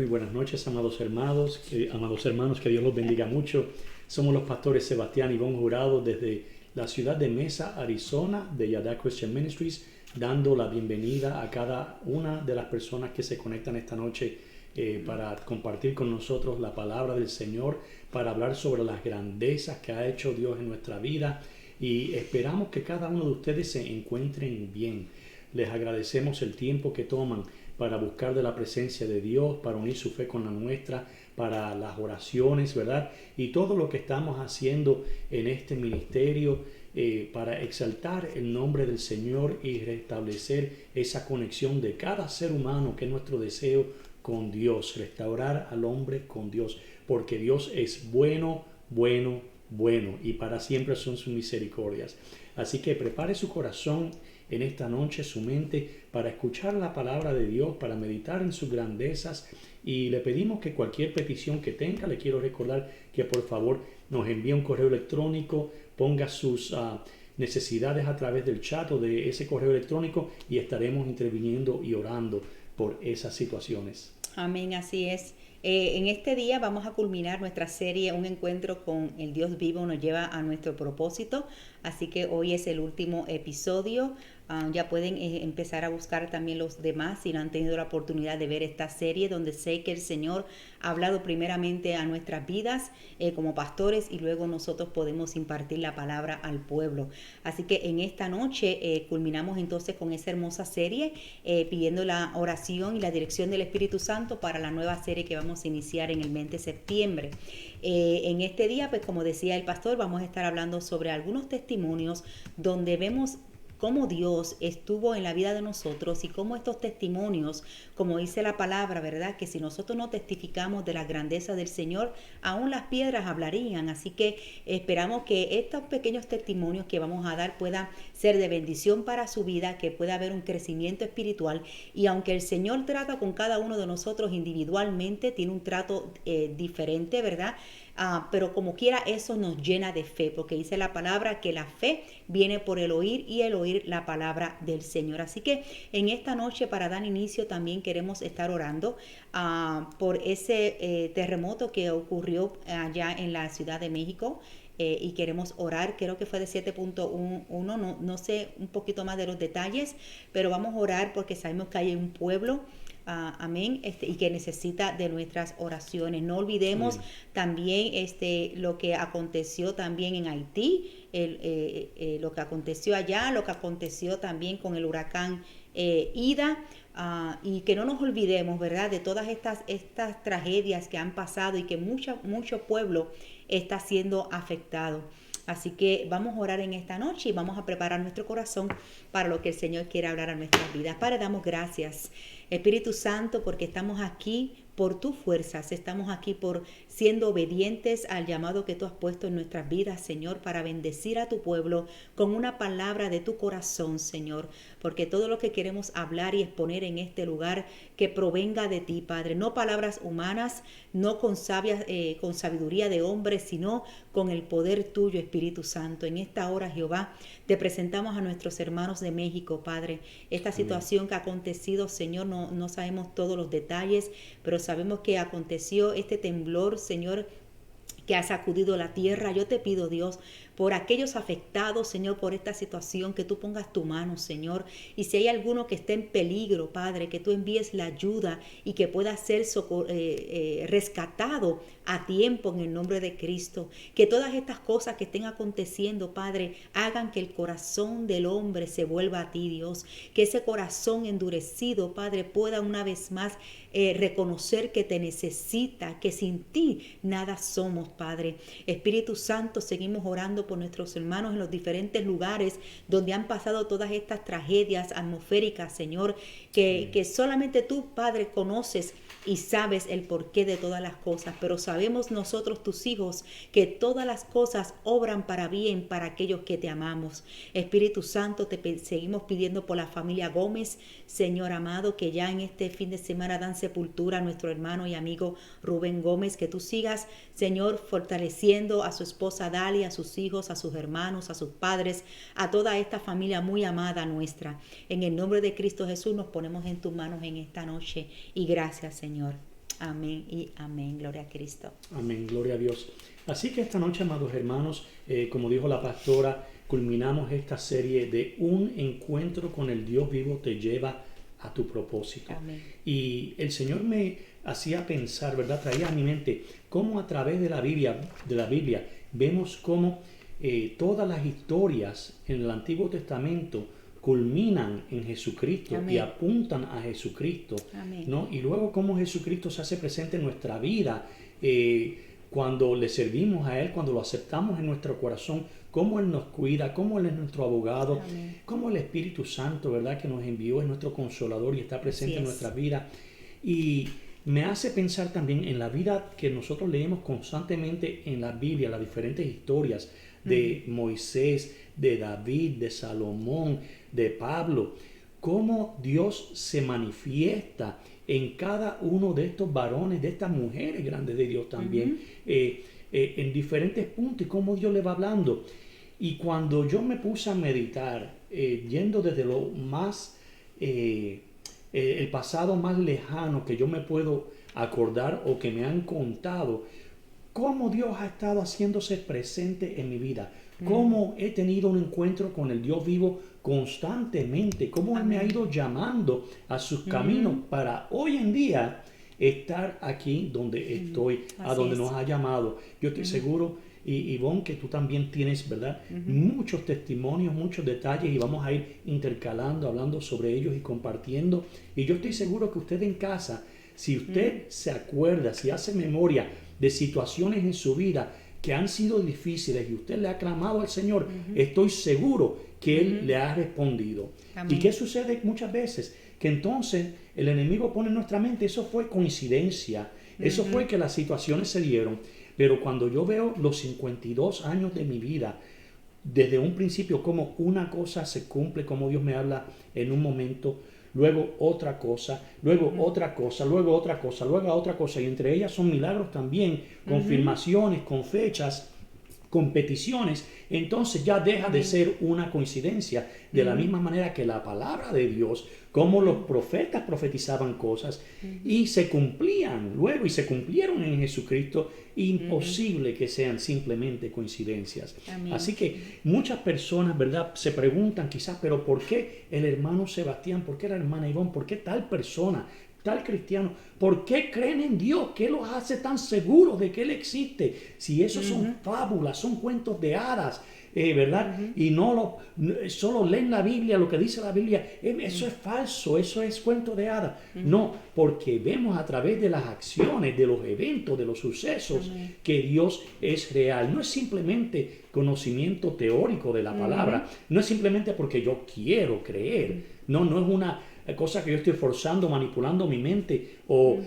Muy buenas noches, amados hermanos, que Dios los bendiga mucho. Somos los pastores Sebastián y Ivonne Jurado desde la ciudad de Mesa, Arizona, de Yada Christian Ministries, dando la bienvenida a cada una de las personas que se conectan esta noche para compartir con nosotros la palabra del Señor, para hablar sobre las grandezas que ha hecho Dios en nuestra vida, y esperamos que cada uno de ustedes se encuentren bien. Les agradecemos el tiempo que toman para buscar de la presencia de Dios, para unir su fe con la nuestra, para las oraciones, ¿verdad? Y todo lo que estamos haciendo en este ministerio para exaltar el nombre del Señor y restablecer esa conexión de cada ser humano, que es nuestro deseo con Dios, restaurar al hombre con Dios, porque Dios es bueno, bueno, bueno, y para siempre son sus misericordias. Así que prepare su corazón en esta noche, su mente, para escuchar la palabra de Dios, para meditar en sus grandezas, y le pedimos que cualquier petición que tenga, le quiero recordar que por favor nos envíe un correo electrónico, ponga sus necesidades a través del chat o de ese correo electrónico, y estaremos interviniendo y orando por esas situaciones. Amén, así es. En este día vamos a culminar nuestra serie Un encuentro con el Dios vivo nos lleva a nuestro propósito, así que hoy es el último episodio. Ya pueden empezar a buscar también los demás si no han tenido la oportunidad de ver esta serie, donde sé que el Señor ha hablado primeramente a nuestras vidas como pastores, y luego nosotros podemos impartir la palabra al pueblo. Así que en esta noche culminamos entonces con esa hermosa serie, pidiendo la oración y la dirección del Espíritu Santo para la nueva serie que vamos a iniciar en el mes de septiembre. En este día, pues como decía el pastor, vamos a estar hablando sobre algunos testimonios donde vemos cómo Dios estuvo en la vida de nosotros, y cómo estos testimonios, como dice la palabra, ¿verdad? Que si nosotros no testificamos de la grandeza del Señor, aún las piedras hablarían. Así que esperamos que estos pequeños testimonios que vamos a dar puedan ser de bendición para su vida, que pueda haber un crecimiento espiritual. Y aunque el Señor trata con cada uno de nosotros individualmente, tiene un trato diferente, ¿verdad? Pero como quiera, eso nos llena de fe, porque dice la palabra que la fe viene por el oír, y el oír la palabra del Señor. Así que en esta noche, para dar inicio, también queremos estar orando por ese terremoto que ocurrió allá en la Ciudad de México. Y queremos orar, creo que fue de 7.1, no sé un poquito más de los detalles, pero vamos a orar porque sabemos que hay un pueblo, amén, y que necesita de nuestras oraciones. No olvidemos también lo que aconteció también en Haití, lo que aconteció allá, lo que aconteció también con el huracán Ida. Y que no nos olvidemos, ¿verdad?, de todas estas tragedias que han pasado, y que mucho pueblo está siendo afectado. Así que vamos a orar en esta noche y vamos a preparar nuestro corazón para lo que el Señor quiere hablar a nuestras vidas. Padre, damos gracias, Espíritu Santo, porque estamos aquí por tus fuerzas, estamos aquí por siendo obedientes al llamado que tú has puesto en nuestras vidas, Señor, para bendecir a tu pueblo con una palabra de tu corazón, Señor, porque todo lo que queremos hablar y exponer en este lugar, que provenga de ti, Padre, no palabras humanas, no con sabiduría de hombres, sino con el poder tuyo, Espíritu Santo. En esta hora, Jehová, te presentamos a nuestros hermanos de México, Padre. Esta situación que ha acontecido, Señor, no sabemos todos los detalles, pero sabemos que aconteció este temblor, Señor, que ha sacudido la tierra. Yo te pido, Dios, por aquellos afectados, Señor, por esta situación, que tú pongas tu mano, Señor. Y si hay alguno que esté en peligro, Padre, que tú envíes la ayuda y que pueda ser rescatado a tiempo en el nombre de Cristo. Que todas estas cosas que estén aconteciendo, Padre, hagan que el corazón del hombre se vuelva a ti, Dios. Que ese corazón endurecido, Padre, pueda una vez más reconocer que te necesita, que sin ti nada somos, Padre. Espíritu Santo, seguimos orando por nuestros hermanos en los diferentes lugares donde han pasado todas estas tragedias atmosféricas, Señor, que solamente tú, Padre, conoces y sabes el porqué de todas las cosas, pero sabemos nosotros, tus hijos, que todas las cosas obran para bien para aquellos que te amamos. Espíritu Santo, te seguimos pidiendo por la familia Gómez, Señor amado, que ya en este fin de semana dan sepultura a nuestro hermano y amigo Rubén Gómez. Que tú sigas, Señor, fortaleciendo a su esposa Dalia, a sus hijos, a sus hermanos, a sus padres, a toda esta familia muy amada nuestra. En el nombre de Cristo Jesús nos ponemos en tus manos en esta noche, y gracias, Señor. Amén y amén. Gloria a Cristo. Amén, gloria a Dios. Así que esta noche, amados hermanos, como dijo la pastora, culminamos esta serie de un encuentro con el Dios vivo te lleva a tu propósito. Amén. Y el Señor me hacía pensar, ¿verdad? Traía a mi mente cómo a través de la Biblia vemos cómo todas las historias en el Antiguo Testamento culminan en Jesucristo. Amén. Y apuntan a Jesucristo. Amén. ¿No? Y luego cómo Jesucristo se hace presente en nuestra vida cuando le servimos a Él, cuando lo aceptamos en nuestro corazón, cómo Él nos cuida, cómo Él es nuestro abogado, Amén. cómo el Espíritu Santo, ¿verdad?, que nos envió es nuestro consolador y está presente en nuestra vida. Y me hace pensar también en la vida que nosotros leemos constantemente en la Biblia, las diferentes historias de Moisés, de David, de Salomón, de Pablo, cómo Dios se manifiesta en cada uno de estos varones, de estas mujeres grandes de Dios también, en diferentes puntos, y cómo Dios le va hablando. Y cuando yo me puse a meditar, yendo desde lo más, el pasado más lejano que yo me puedo acordar o que me han contado, cómo Dios ha estado haciéndose presente en mi vida, cómo he tenido un encuentro con el Dios vivo constantemente, cómo Él me ha ido llamando a sus caminos para hoy en día estar aquí donde estoy, a donde nos ha llamado. Yo estoy seguro, y Ivonne, que tú también tienes, ¿verdad?, muchos testimonios, muchos detalles, y vamos a ir intercalando, hablando sobre ellos y compartiendo. Y yo estoy seguro que usted en casa, si usted se acuerda, si hace memoria de situaciones en su vida que han sido difíciles y usted le ha clamado al Señor, estoy seguro que Él le ha respondido. Amén. ¿Y qué sucede muchas veces? Que entonces el enemigo pone en nuestra mente, eso fue coincidencia, eso fue que las situaciones se dieron. Pero cuando yo veo los 52 años de mi vida, desde un principio, como una cosa se cumple, como Dios me habla en un momento, luego otra cosa, luego otra cosa, luego otra cosa, luego otra cosa, y entre ellas son milagros también, confirmaciones, con fechas, con peticiones, entonces ya deja de ser una coincidencia. De la misma manera que la palabra de Dios, como los profetas profetizaban cosas y se cumplían luego y se cumplieron en Jesucristo, imposible que sean simplemente coincidencias. Amén. Así que muchas personas, ¿verdad?, se preguntan quizás, pero ¿por qué el hermano Sebastián? ¿Por qué la hermana Ivonne? ¿Por qué tal persona? Tal cristiano, ¿por qué creen en Dios? ¿Qué los hace tan seguros de que Él existe? Si esos son fábulas, son cuentos de hadas, ¿verdad? Y no solo leen la Biblia, lo que dice la Biblia, eso es falso, eso es cuento de hadas. No, porque vemos a través de las acciones, de los eventos, de los sucesos, que Dios es real. No es simplemente conocimiento teórico de la palabra, no es simplemente porque yo quiero creer, no es una cosa que yo estoy forzando, manipulando mi mente o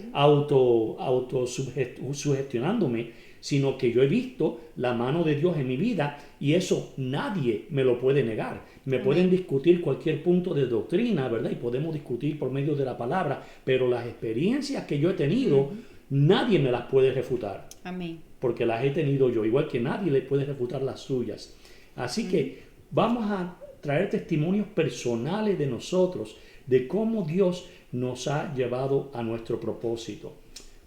sugestionándome, sino que yo he visto la mano de Dios en mi vida y eso nadie me lo puede negar. Me pueden discutir cualquier punto de doctrina, ¿verdad? Y podemos discutir por medio de la palabra, pero las experiencias que yo he tenido, nadie me las puede refutar. Amén. Porque las he tenido yo, igual que nadie le puede refutar las suyas. Así que vamos a traer testimonios personales de nosotros, de cómo Dios nos ha llevado a nuestro propósito.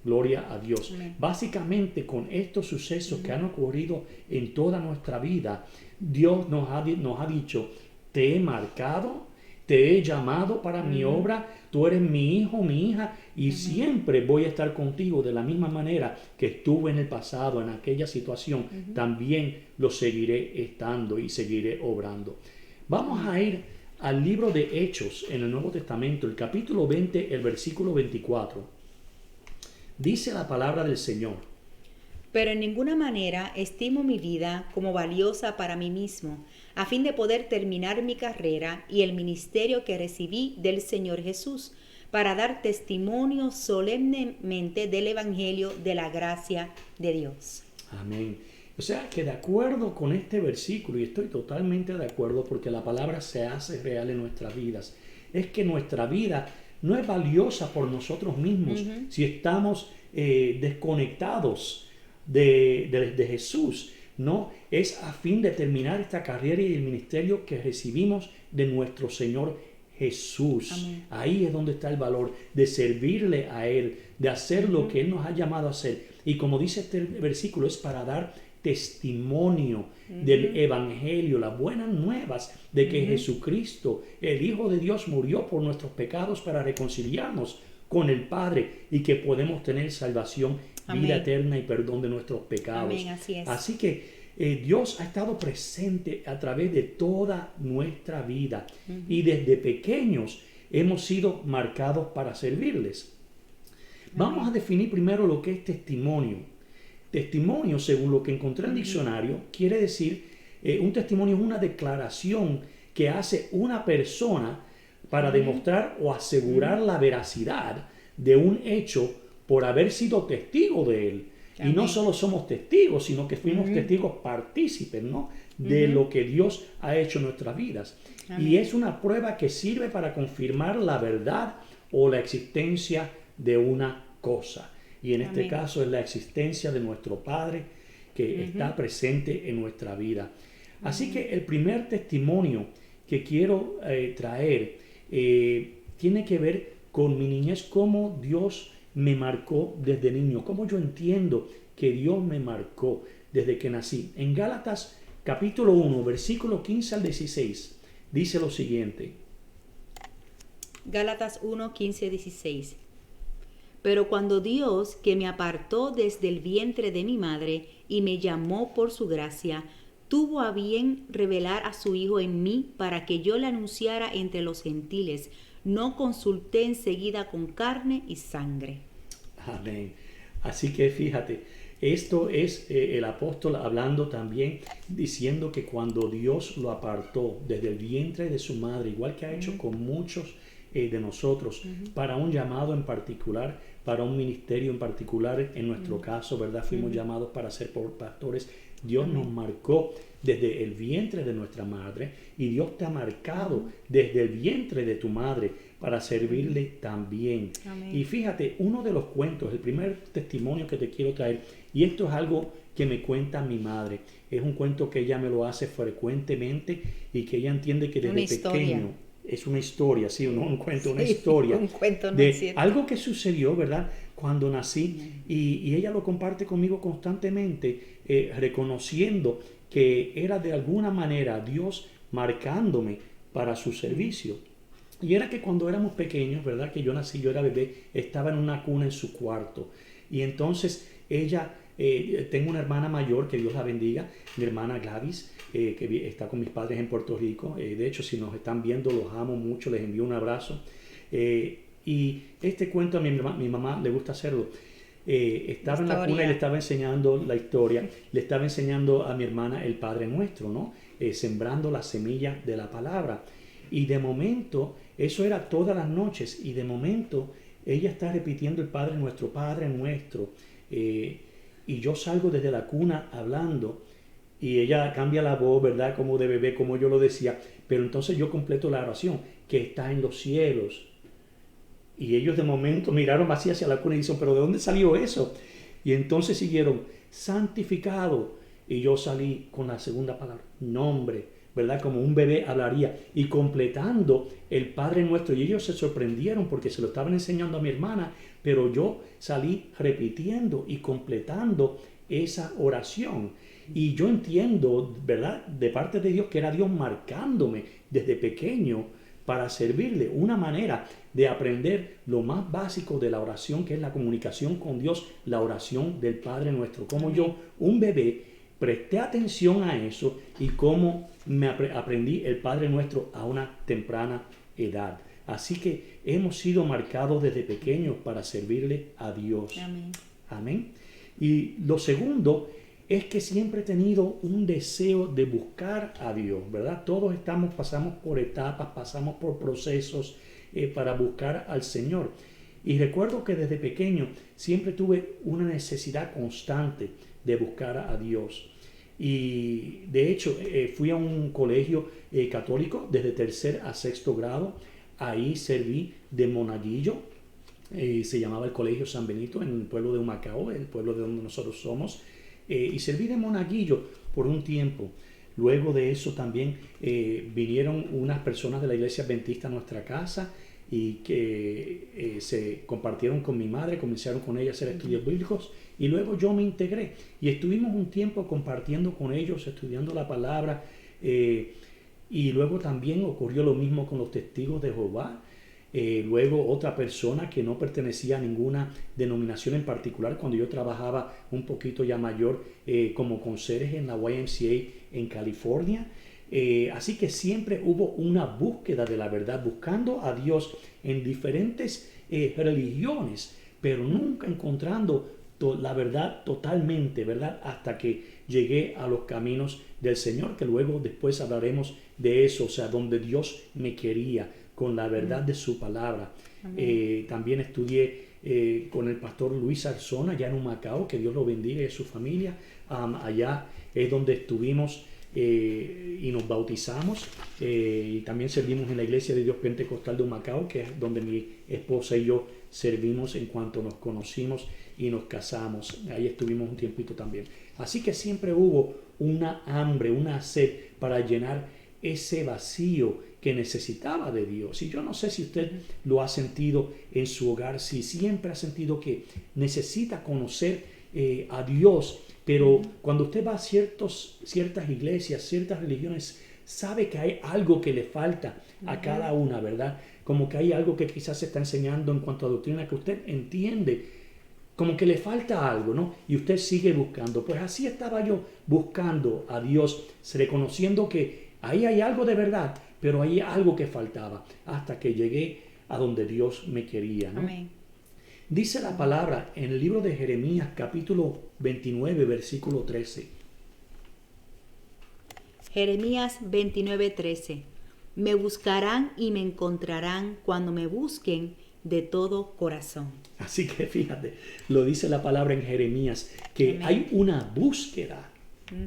Gloria a Dios. Amén. Básicamente, con estos sucesos que han ocurrido en toda nuestra vida, Dios nos ha dicho, te he marcado, te he llamado para mi obra, tú eres mi hijo, mi hija, y siempre voy a estar contigo de la misma manera que estuve en el pasado, en aquella situación, también lo seguiré estando y seguiré obrando. Vamos a ir al libro de Hechos en el Nuevo Testamento, el capítulo 20, el versículo 24. Dice la palabra del Señor. Pero en ninguna manera estimo mi vida como valiosa para mí mismo, a fin de poder terminar mi carrera y el ministerio que recibí del Señor Jesús, para dar testimonio solemnemente del Evangelio de la gracia de Dios. Amén. O sea que de acuerdo con este versículo, y estoy totalmente de acuerdo porque la palabra se hace real en nuestras vidas, es que nuestra vida no es valiosa por nosotros mismos si estamos desconectados de Jesús. No, es a fin de terminar esta carrera y el ministerio que recibimos de nuestro Señor Jesús. Amén. Ahí es donde está el valor de servirle a Él, de hacer lo que Él nos ha llamado a hacer. Y como dice este versículo, es para dar testimonio del Evangelio, las buenas nuevas de que Jesucristo, el Hijo de Dios, murió por nuestros pecados para reconciliarnos con el Padre y que podemos tener salvación, Amén. vida eterna y perdón de nuestros pecados. Amén, así es. Así que Dios ha estado presente a través de toda nuestra vida y desde pequeños hemos sido marcados para servirles. Vamos a definir primero lo que es testimonio. Testimonio, según lo que encontré en el diccionario, quiere decir, un testimonio es una declaración que hace una persona para demostrar o asegurar la veracidad de un hecho por haber sido testigo de él. Y no solo somos testigos, sino que fuimos testigos partícipes, ¿no?, de lo que Dios ha hecho en nuestras vidas. Y es una prueba que sirve para confirmar la verdad o la existencia de una cosa. Y en este caso es la existencia de nuestro Padre que está presente en nuestra vida. Así que el primer testimonio que quiero traer tiene que ver con mi niñez, cómo Dios me marcó desde niño, cómo yo entiendo que Dios me marcó desde que nací. En Gálatas capítulo 1, versículo 15 al 16, dice lo siguiente. Gálatas 1, 15, 16. Pero cuando Dios, que me apartó desde el vientre de mi madre y me llamó por su gracia, tuvo a bien revelar a su Hijo en mí para que yo le anunciara entre los gentiles, no consulté enseguida con carne y sangre. Amén. Así que fíjate, esto es el apóstol hablando también, diciendo que cuando Dios lo apartó desde el vientre de su madre, igual que ha hecho con muchos de nosotros, para un llamado en particular, para un ministerio en particular, en nuestro caso, ¿verdad? Fuimos llamados para ser pastores. Dios nos marcó desde el vientre de nuestra madre y Dios te ha marcado desde el vientre de tu madre para servirle también. Amén. Y fíjate, uno de los cuentos, el primer testimonio que te quiero traer, y esto es algo que me cuenta mi madre, es un cuento que ella me lo hace frecuentemente y que ella entiende que desde pequeño es una historia, sí, no un cuento, una historia un cuento, no de es cierto. algo que sucedió, ¿verdad?, cuando nací, y ella lo comparte conmigo constantemente, reconociendo que era de alguna manera Dios marcándome para su servicio. Y era que cuando éramos pequeños, ¿verdad?, que yo nací, yo era bebé, estaba en una cuna en su cuarto. Y entonces ella, tengo una hermana mayor, que Dios la bendiga, mi hermana Gladys, que está con mis padres en Puerto Rico. De hecho, si nos están viendo, los amo mucho, les envío un abrazo. Y este cuento a mi mamá le gusta hacerlo. Estaba en la cuna y le estaba enseñando la historia, le estaba enseñando a mi hermana el Padre Nuestro, ¿no? Sembrando la semilla de la palabra. Y de momento, eso era todas las noches, y de momento ella está repitiendo el Padre Nuestro, Padre Nuestro. Y yo salgo desde la cuna hablando, y ella cambia la voz, ¿verdad?, como de bebé, como yo lo decía, pero entonces yo completo la oración, que está en los cielos. Y ellos de momento miraron así hacia la cuna y dicen, ¿pero de dónde salió eso? Y entonces siguieron, santificado. Y yo salí con la segunda palabra, nombre, ¿verdad? Como un bebé hablaría. Y completando el Padre Nuestro. Y ellos se sorprendieron porque se lo estaban enseñando a mi hermana, pero yo salí repitiendo y completando esa oración. Y yo entiendo, ¿verdad?, de parte de Dios, que era Dios marcándome desde pequeño para servirle, una manera de aprender lo más básico de la oración, que es la comunicación con Dios, la oración del Padre Nuestro. Como yo, un bebé, presté atención a eso y cómo me aprendí el Padre Nuestro a una temprana edad. Así que hemos sido marcados desde pequeños para servirle a Dios. Amén. Amén. Y lo segundo es que siempre he tenido un deseo de buscar a Dios, ¿verdad? Todos pasamos por etapas, pasamos por procesos para buscar al Señor. Y recuerdo que desde pequeño siempre tuve una necesidad constante de buscar a Dios. Y de hecho fui a un colegio católico desde 3er a 6º grado. Ahí serví de monaguillo. Se llamaba el Colegio San Benito en el pueblo de Humacao, el pueblo de donde nosotros somos. Y serví de monaguillo por un tiempo. Luego de eso también vinieron unas personas de la iglesia adventista a nuestra casa y que se compartieron con mi madre, comenzaron con ella a hacer estudios bíblicos y luego yo me integré y estuvimos un tiempo compartiendo con ellos, estudiando la palabra y luego también ocurrió lo mismo con los testigos de Jehová. Luego otra persona que no pertenecía a ninguna denominación en particular, cuando yo trabajaba un poquito ya mayor como conserje en la YMCA en California. Así que siempre hubo una búsqueda de la verdad, buscando a Dios en diferentes religiones, pero nunca encontrando la verdad totalmente, ¿verdad? Hasta que llegué a los caminos del Señor, que luego después hablaremos de eso, o sea, donde Dios me quería con la verdad de su palabra. También estudié con el pastor Luis Arzona allá en Humacao, que Dios lo bendiga y a su familia. Allá es donde estuvimos y nos bautizamos y también servimos en la Iglesia de Dios Pentecostal de Humacao, que es donde mi esposa y yo servimos en cuanto nos conocimos y nos casamos. Ahí estuvimos un tiempito también. Así que siempre hubo una hambre, una sed para llenar ese vacío que necesitaba de Dios. Y yo no sé si usted lo ha sentido en su hogar, si siempre ha sentido que necesita conocer a Dios, pero cuando usted va a ciertas iglesias, ciertas religiones, sabe que hay algo que le falta a cada una, ¿verdad? Como que hay algo que quizás se está enseñando en cuanto a doctrina que usted entiende, como que le falta algo, ¿no? Y usted sigue buscando. Pues así estaba yo buscando a Dios, reconociendo que ahí hay algo de verdad, pero hay algo que faltaba, hasta que llegué a donde Dios me quería, ¿no? Amén. Dice la palabra en el libro de Jeremías, capítulo 29, versículo 13. Jeremías 29:13. Me buscarán y me encontrarán cuando me busquen de todo corazón. Así que fíjate, lo dice la palabra en Jeremías, que Amén. hay una búsqueda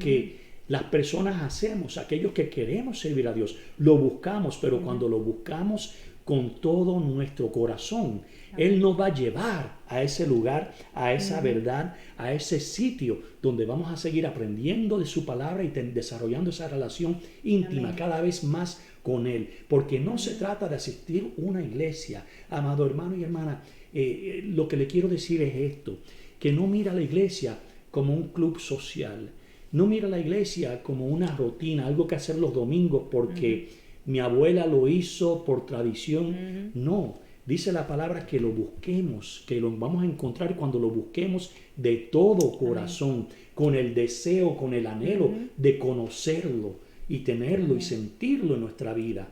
que las personas hacemos, aquellos que queremos servir a Dios, lo buscamos, pero cuando lo buscamos con todo nuestro corazón, Él nos va a llevar a ese lugar, a esa verdad, a ese sitio donde vamos a seguir aprendiendo de su palabra y desarrollando esa relación íntima Amén. cada vez más con Él. Porque no se trata de asistir a una iglesia, amado hermano y hermana. Lo que le quiero decir es esto, que no mira a la iglesia como un club social, no mira a la iglesia como una rutina, algo que hacer los domingos porque mi abuela lo hizo por tradición. No, dice la palabra que lo busquemos, que lo vamos a encontrar cuando lo busquemos de todo corazón, con el deseo, con el anhelo de conocerlo y tenerlo y sentirlo en nuestra vida.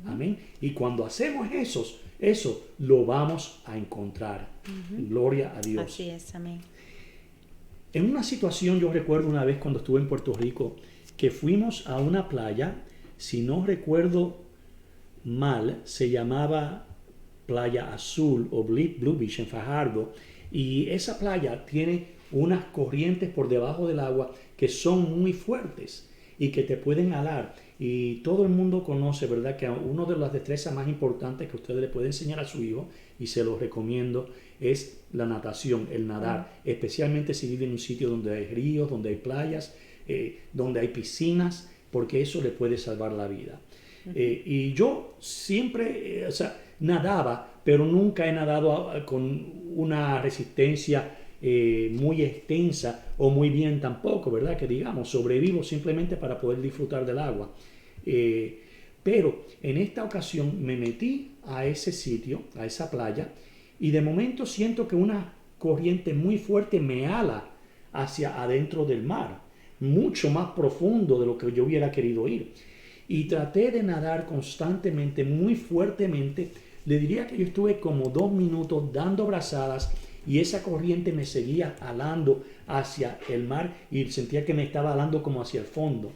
Amén. Y cuando hacemos eso lo vamos a encontrar. Gloria a Dios. Así es, amén. En una situación, yo recuerdo una vez cuando estuve en Puerto Rico, que fuimos a una playa, si no recuerdo mal, se llamaba Playa Azul o Blue Beach en Fajardo, y esa playa tiene unas corrientes por debajo del agua que son muy fuertes y que te pueden alar. Y todo el mundo conoce, ¿verdad?, que una de las destrezas más importantes que usted le puede enseñar a su hijo, y se lo recomiendo, es la natación, el nadar, especialmente si vive en un sitio donde hay ríos, donde hay playas, donde hay piscinas, porque eso le puede salvar la vida. Y yo siempre, nadaba, pero nunca he nadado con una resistencia muy extensa o muy bien tampoco, ¿verdad? Que digamos, sobrevivo simplemente para poder disfrutar del agua. Pero en esta ocasión me metí a ese sitio, a esa playa, y de momento siento que una corriente muy fuerte me ala hacia adentro del mar, mucho más profundo de lo que yo hubiera querido ir. Y traté de nadar constantemente, muy fuertemente. Le diría que yo estuve como 2 minutos dando brazadas y esa corriente me seguía alando hacia el mar y sentía que me estaba alando como hacia el fondo.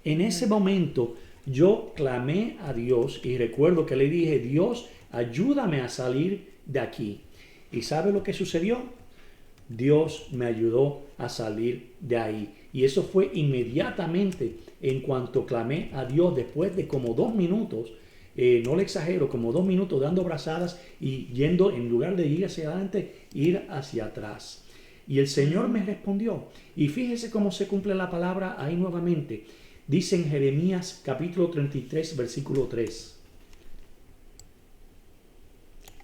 En ese momento yo clamé a Dios y recuerdo que le dije: Dios, ayúdame a salir de aquí. ¿Y sabe lo que sucedió? Dios me ayudó a salir de ahí. Y eso fue inmediatamente en cuanto clamé a Dios, después de como 2 minutos, no le exagero, como 2 minutos dando brazadas y yendo, en lugar de ir hacia adelante, ir hacia atrás. Y el Señor me respondió. Y fíjese cómo se cumple la palabra ahí nuevamente, Dice en Jeremías capítulo 33, versículo 3.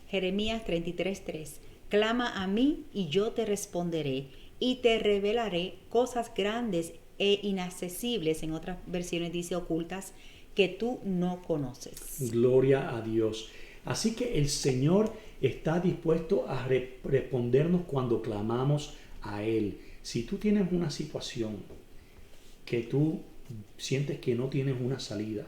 Jeremías 33:3. Clama a mí y yo te responderé y te revelaré cosas grandes e inaccesibles, en otras versiones dice ocultas, que tú no conoces. Gloria a Dios. Así que el Señor está dispuesto a respondernos cuando clamamos a Él. Si tú tienes una situación que tú sientes que no tienes una salida,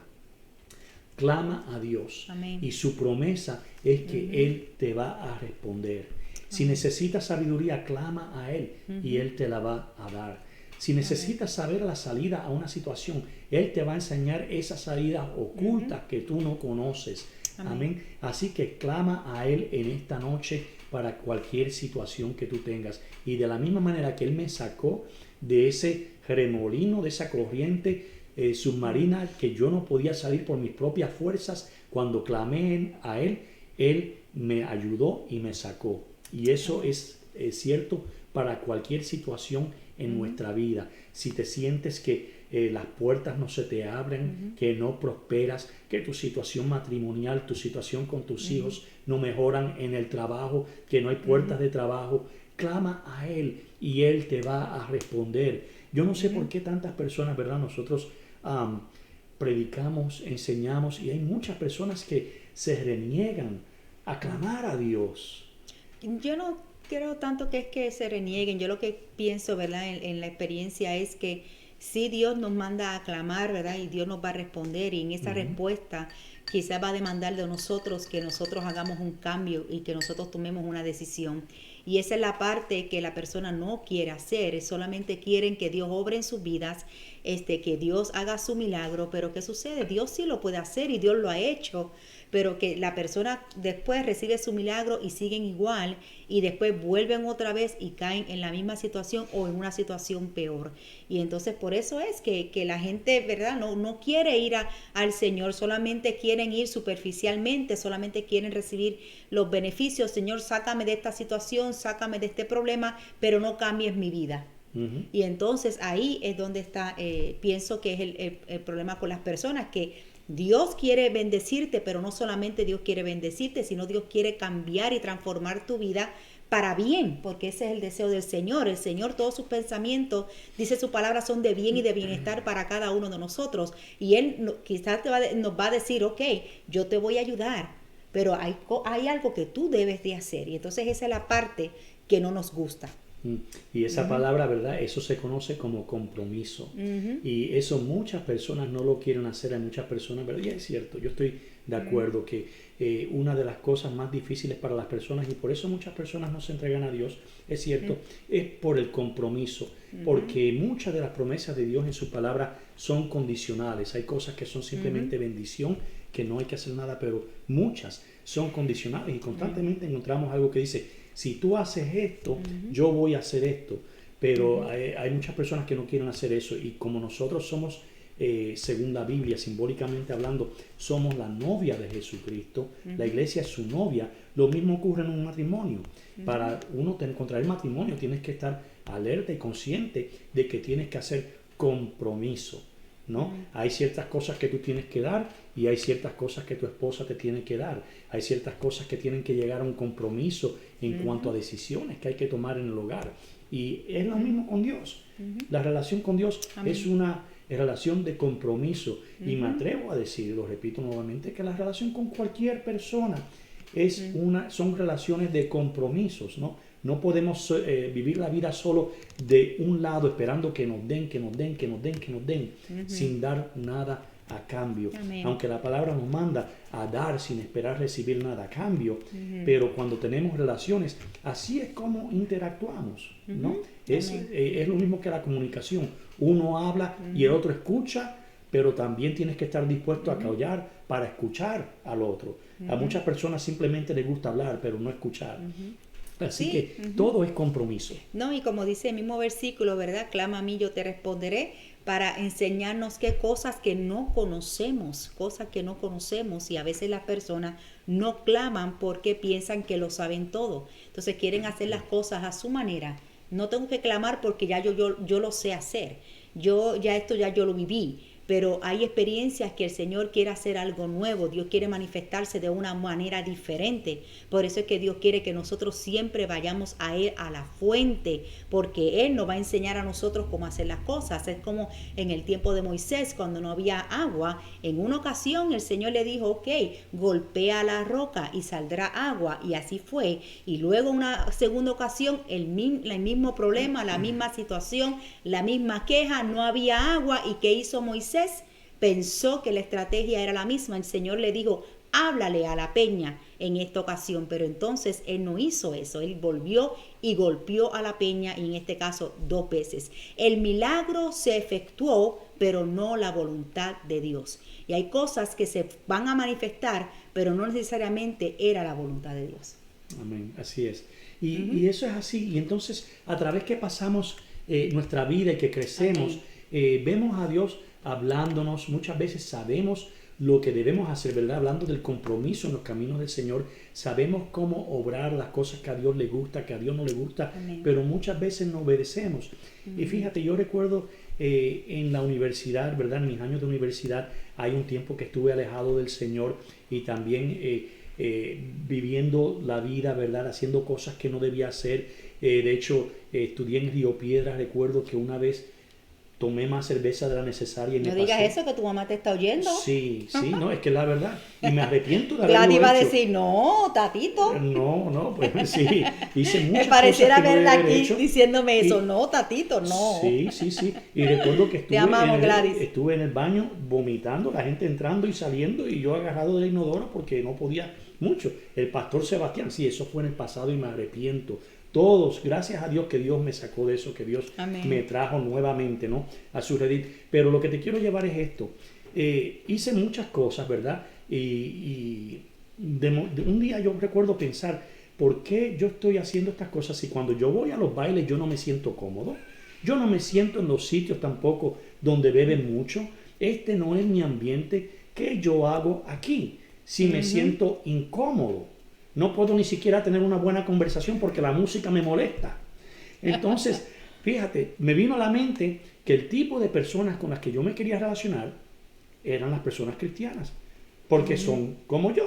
clama a Dios. Amén. Y su promesa es que Él te va a responder. Si necesitas sabiduría, clama a Él y Él te la va a dar. Si necesitas saber la salida a una situación, Él te va a enseñar esas salidas ocultas que tú no conoces. Amén. Así que clama a Él en esta noche para cualquier situación que tú tengas. Y de la misma manera que Él me sacó de ese remolino, de esa corriente submarina que yo no podía salir por mis propias fuerzas, cuando clamé a Él, Él me ayudó y me sacó. Y eso es cierto para cualquier situación en nuestra vida. Si te sientes que las puertas no se te abren, que no prosperas, que tu situación matrimonial, tu situación con tus hijos no mejoran en el trabajo, que no hay puertas de trabajo, clama a Él y Él te va a responder. Yo no sé por qué tantas personas, ¿verdad? Nosotros predicamos, enseñamos y hay muchas personas que se reniegan a clamar a Dios. Yo no creo tanto que es que se renieguen. Yo lo que pienso, ¿verdad? En la experiencia es que sí, Dios nos manda a clamar, ¿verdad? Y Dios nos va a responder, y en esa respuesta quizás va a demandar de nosotros que nosotros hagamos un cambio y que nosotros tomemos una decisión. Y esa es la parte que la persona no quiere hacer, solamente quieren que Dios obre en sus vidas, que Dios haga su milagro, pero ¿qué sucede? Dios sí lo puede hacer y Dios lo ha hecho, pero que la persona después recibe su milagro y siguen igual y después vuelven otra vez y caen en la misma situación o en una situación peor. Y entonces por eso es que la gente, ¿verdad? No quiere ir al Señor, solamente quieren ir superficialmente, solamente quieren recibir los beneficios. Señor, sácame de esta situación, sácame de este problema, pero no cambies mi vida. Y entonces ahí es donde está, pienso que es el problema con las personas, que Dios quiere bendecirte, pero no solamente Dios quiere bendecirte, sino Dios quiere cambiar y transformar tu vida para bien, porque ese es el deseo del Señor. El Señor, todos sus pensamientos, dice su palabra, son de bien y de bienestar para cada uno de nosotros. Y Él quizás nos va a decir, ok, yo te voy a ayudar, pero hay algo que tú debes de hacer. Y entonces esa es la parte que no nos gusta. Y esa palabra, ¿verdad? Eso se conoce como compromiso. Y eso muchas personas no lo quieren hacer. Hay muchas personas, ¿verdad? Y es cierto, yo estoy de acuerdo que una de las cosas más difíciles para las personas, y por eso muchas personas no se entregan a Dios, es cierto, es por el compromiso. Porque muchas de las promesas de Dios en su palabra son condicionales. Hay cosas que son simplemente bendición, que no hay que hacer nada, pero muchas son condicionales. Y constantemente encontramos algo que dice, si tú haces esto, yo voy a hacer esto. Pero hay muchas personas que no quieren hacer eso. Y como nosotros somos, según la Biblia, simbólicamente hablando, somos la novia de Jesucristo, la iglesia es su novia, lo mismo ocurre en un matrimonio. Para uno contraer matrimonio tienes que estar alerta y consciente de que tienes que hacer compromiso, ¿no? Hay ciertas cosas que tú tienes que dar y hay ciertas cosas que tu esposa te tiene que dar. Hay ciertas cosas que tienen que llegar a un compromiso en cuanto a decisiones que hay que tomar en el hogar. Y es lo mismo con Dios. La relación con Dios es una relación de compromiso. Y me atrevo a decir, lo repito nuevamente, que la relación con cualquier persona son relaciones de compromisos, ¿no? No podemos vivir la vida solo de un lado, esperando que nos den, sin dar nada a cambio. Amén. Aunque la palabra nos manda a dar sin esperar recibir nada a cambio, pero cuando tenemos relaciones, así es como interactuamos, ¿no? Es lo mismo que la comunicación. Uno habla y el otro escucha, pero también tienes que estar dispuesto a callar para escuchar al otro. A muchas personas simplemente les gusta hablar, pero no escuchar. Así que todo es compromiso. No, y como dice el mismo versículo, ¿verdad? Clama a mí, yo te responderé, para enseñarnos qué cosas que no conocemos, y a veces las personas no claman porque piensan que lo saben todo. Entonces quieren hacer las cosas a su manera. No tengo que clamar porque ya yo lo sé hacer. Yo lo viví. pero hay experiencias que el Señor quiere hacer algo nuevo, Dios quiere manifestarse de una manera diferente. Por eso es que Dios quiere que nosotros siempre vayamos a Él, a la fuente, porque Él nos va a enseñar a nosotros cómo hacer las cosas. Es como en el tiempo de Moisés, cuando no había agua. En una ocasión el Señor le dijo, ok, golpea la roca y saldrá agua, y así fue. Y luego una segunda ocasión, el mismo problema, la misma situación, la misma queja, no había agua. ¿Y qué hizo Moisés? Pensó que la estrategia era la misma. El Señor le dijo, háblale a la peña en esta ocasión, pero entonces él no hizo eso. Él volvió y golpeó a la peña, y en este caso 2 veces. El milagro se efectuó, pero no la voluntad de Dios. Y hay cosas que se van a manifestar, pero no necesariamente era la voluntad de Dios. Amén, así es. Y eso es así. Y entonces, a través que pasamos nuestra vida y que crecemos, vemos a Dios hablándonos. Muchas veces sabemos lo que debemos hacer, ¿verdad? Hablando del compromiso en los caminos del Señor, sabemos cómo obrar las cosas que a Dios le gusta, que a Dios no le gusta, pero muchas veces no obedecemos. Y fíjate, yo recuerdo en la universidad, ¿verdad? En mis años de universidad, hay un tiempo que estuve alejado del Señor y también viviendo la vida, ¿verdad? Haciendo cosas que no debía hacer. De hecho, estudié en Río Piedras. Recuerdo que una vez tomé más cerveza de la necesaria y me No digas pasé. eso, que tu mamá te está oyendo. Sí, no, es que es la verdad. Y me arrepiento de haberlo Gladys hecho. va a decir, no, Tatito. No, pues sí, hice muchas Me pareciera cosas que no verla debía haber aquí hecho. diciéndome eso. Y- No, Tatito, no. Sí. Y recuerdo que Te amamos, Gladys. estuve en el baño vomitando, la gente entrando y saliendo y yo agarrado del inodoro porque no podía mucho. El pastor Sebastián, sí, eso fue en el pasado y me arrepiento. Todos, gracias a Dios que Dios me sacó de eso, que Dios Amén. me trajo nuevamente, ¿no? A su redil. Pero lo que te quiero llevar es esto. Hice muchas cosas, ¿verdad? Y un día yo recuerdo pensar, ¿por qué yo estoy haciendo estas cosas si cuando yo voy a los bailes yo no me siento cómodo? Yo no me siento en los sitios tampoco donde beben mucho. Este no es mi ambiente. ¿Qué yo hago aquí si me siento incómodo? No puedo ni siquiera tener una buena conversación porque la música me molesta. Entonces, fíjate, me vino a la mente que el tipo de personas con las que yo me quería relacionar eran las personas cristianas, porque son como yo.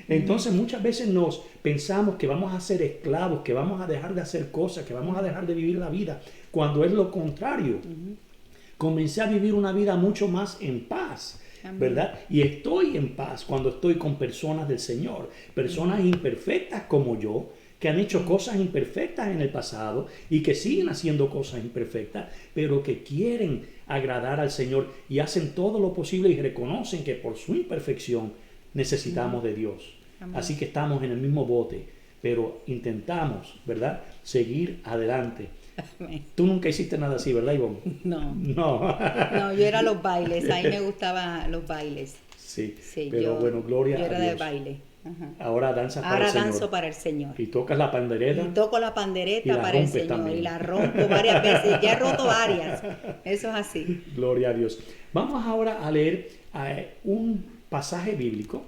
Entonces muchas veces nos pensamos que vamos a ser esclavos, que vamos a dejar de hacer cosas, que vamos a dejar de vivir la vida, cuando es lo contrario. Comencé a vivir una vida mucho más en paz, ¿verdad? Y estoy en paz cuando estoy con personas del Señor, personas imperfectas como yo, que han hecho cosas imperfectas en el pasado y que siguen haciendo cosas imperfectas, pero que quieren agradar al Señor y hacen todo lo posible y reconocen que por su imperfección necesitamos de Dios. Así que estamos en el mismo bote, pero intentamos, ¿verdad?, seguir adelante. Tú nunca hiciste nada así, ¿verdad, Ivonne? No. No. No, yo era los bailes, a mí me gustaban los bailes. Sí, Sí, pero bueno, gloria yo a era de Dios. baile. Ajá. Ahora danzas para Ahora el Señor. danzo para el Señor. Y tocas la pandereta. Y toco la Y pandereta la para el rompes Señor. también. Y la rompo varias veces. Ya he roto varias. Eso es así. Gloria a Dios. Vamos ahora a leer un pasaje bíblico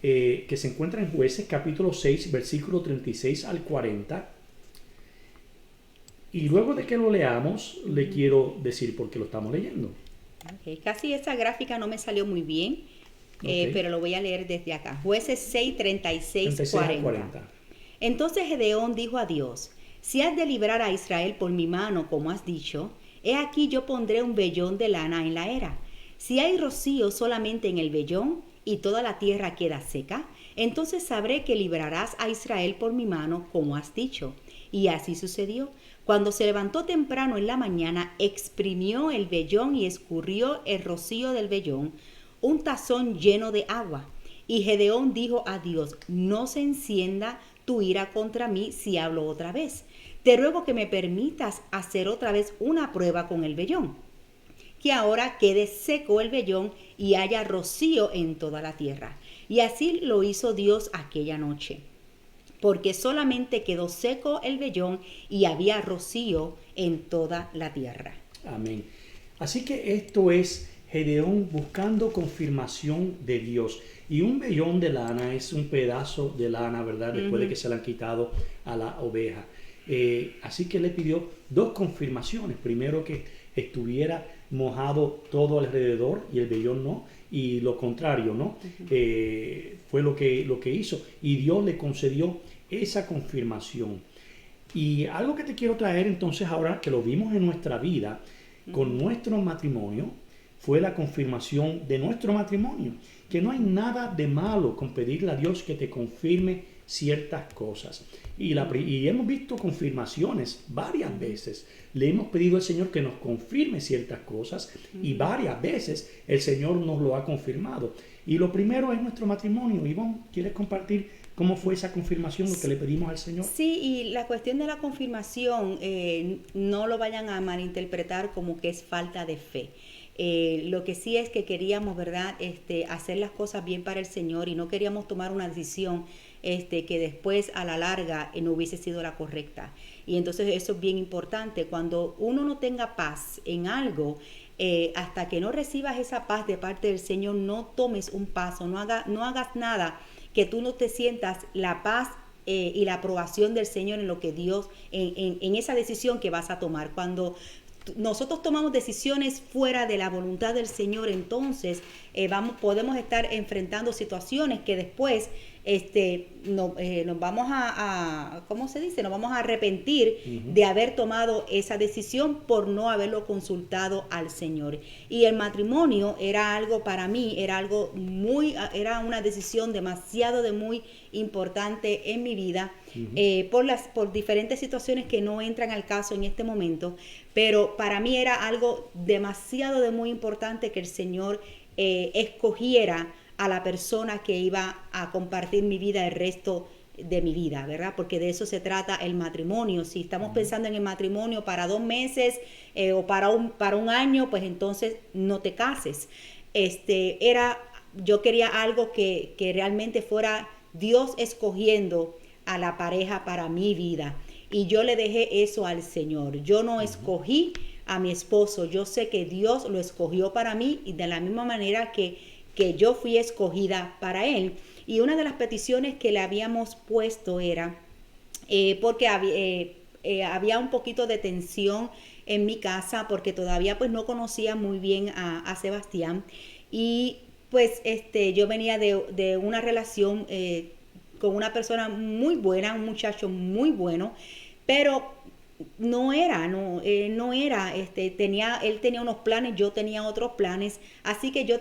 que se encuentra en Jueces capítulo 6, versículo 36 al 40. Y luego de que lo leamos, le quiero decir por qué lo estamos leyendo. Okay. Casi esa gráfica no me salió muy bien, pero lo voy a leer desde acá. Jueces 6, 36, 40. Entonces Gedeón dijo a Dios, si has de librar a Israel por mi mano, como has dicho, he aquí yo pondré un vellón de lana en la era. Si hay rocío solamente en el vellón y toda la tierra queda seca, entonces sabré que librarás a Israel por mi mano, como has dicho. Y así sucedió. Cuando se levantó temprano en la mañana, exprimió el vellón y escurrió el rocío del vellón, un tazón lleno de agua. Y Gedeón dijo a Dios, no se encienda tu ira contra mí si hablo otra vez. Te ruego que me permitas hacer otra vez una prueba con el vellón, que ahora quede seco el vellón y haya rocío en toda la tierra. Y así lo hizo Dios aquella noche, porque solamente quedó seco el vellón y había rocío en toda la tierra. Amén. Así que esto es Gedeón buscando confirmación de Dios. Y un vellón de lana es un pedazo de lana, ¿verdad? Después de que se le han quitado a la oveja. Así que le pidió dos confirmaciones. Primero, que estuviera mojado todo alrededor y el vellón no, y lo contrario, ¿no? Fue lo que hizo, y Dios le concedió esa confirmación. Y algo que te quiero traer entonces ahora, que lo vimos en nuestra vida, con nuestro matrimonio, fue la confirmación de nuestro matrimonio. Que no hay nada de malo con pedirle a Dios que te confirme ciertas cosas. Y hemos visto confirmaciones varias veces. Le hemos pedido al Señor que nos confirme ciertas cosas y varias veces el Señor nos lo ha confirmado. Y lo primero es nuestro matrimonio. Ivonne, ¿quieres compartir cómo fue esa confirmación, lo que le pedimos al Señor? Sí, y la cuestión de la confirmación, no lo vayan a malinterpretar como que es falta de fe. Lo que sí es que queríamos, ¿verdad?, hacer las cosas bien para el Señor, y no queríamos tomar una decisión que después a la larga no hubiese sido la correcta. Y entonces eso es bien importante. Cuando uno no tenga paz en algo, hasta que no recibas esa paz de parte del Señor, no tomes un paso, no hagas nada que tú no te sientas la paz y la aprobación del Señor en lo que Dios, en esa decisión que vas a tomar. Cuando nosotros tomamos decisiones fuera de la voluntad del Señor, entonces podemos estar enfrentando situaciones que después nos vamos ¿cómo se dice? Nos vamos a arrepentir de haber tomado esa decisión por no haberlo consultado al Señor. Y el matrimonio era algo, para mí, era una decisión demasiado muy importante en mi vida, por diferentes situaciones que no entran al caso en este momento, pero para mí era algo demasiado muy importante que el Señor escogiera a la persona que iba a compartir mi vida el resto de mi vida, ¿verdad? Porque de eso se trata el matrimonio. Si estamos pensando en el matrimonio para 2 meses o para un año, pues entonces no te cases. Yo quería algo que realmente fuera Dios escogiendo a la pareja para mi vida. Y yo le dejé eso al Señor. Yo no escogí a mi esposo. Yo sé que Dios lo escogió para mí, y de la misma manera que yo fui escogida para él. Y una de las peticiones que le habíamos puesto era, porque había un poquito de tensión en mi casa, porque todavía pues no conocía muy bien a Sebastián, y pues yo venía de una relación con una persona muy buena, un muchacho muy bueno, pero él tenía unos planes, yo tenía otros planes, así que yo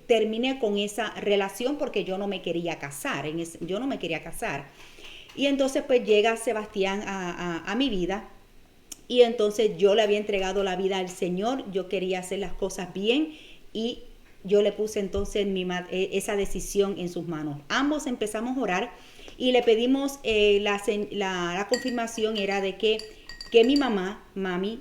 terminé con esa relación porque yo no me quería casar, y entonces pues llega Sebastián a mi vida, y entonces yo le había entregado la vida al Señor, yo quería hacer las cosas bien, y yo le puse entonces esa decisión en sus manos. Ambos empezamos a orar, y le pedimos la confirmación era de que mi mami,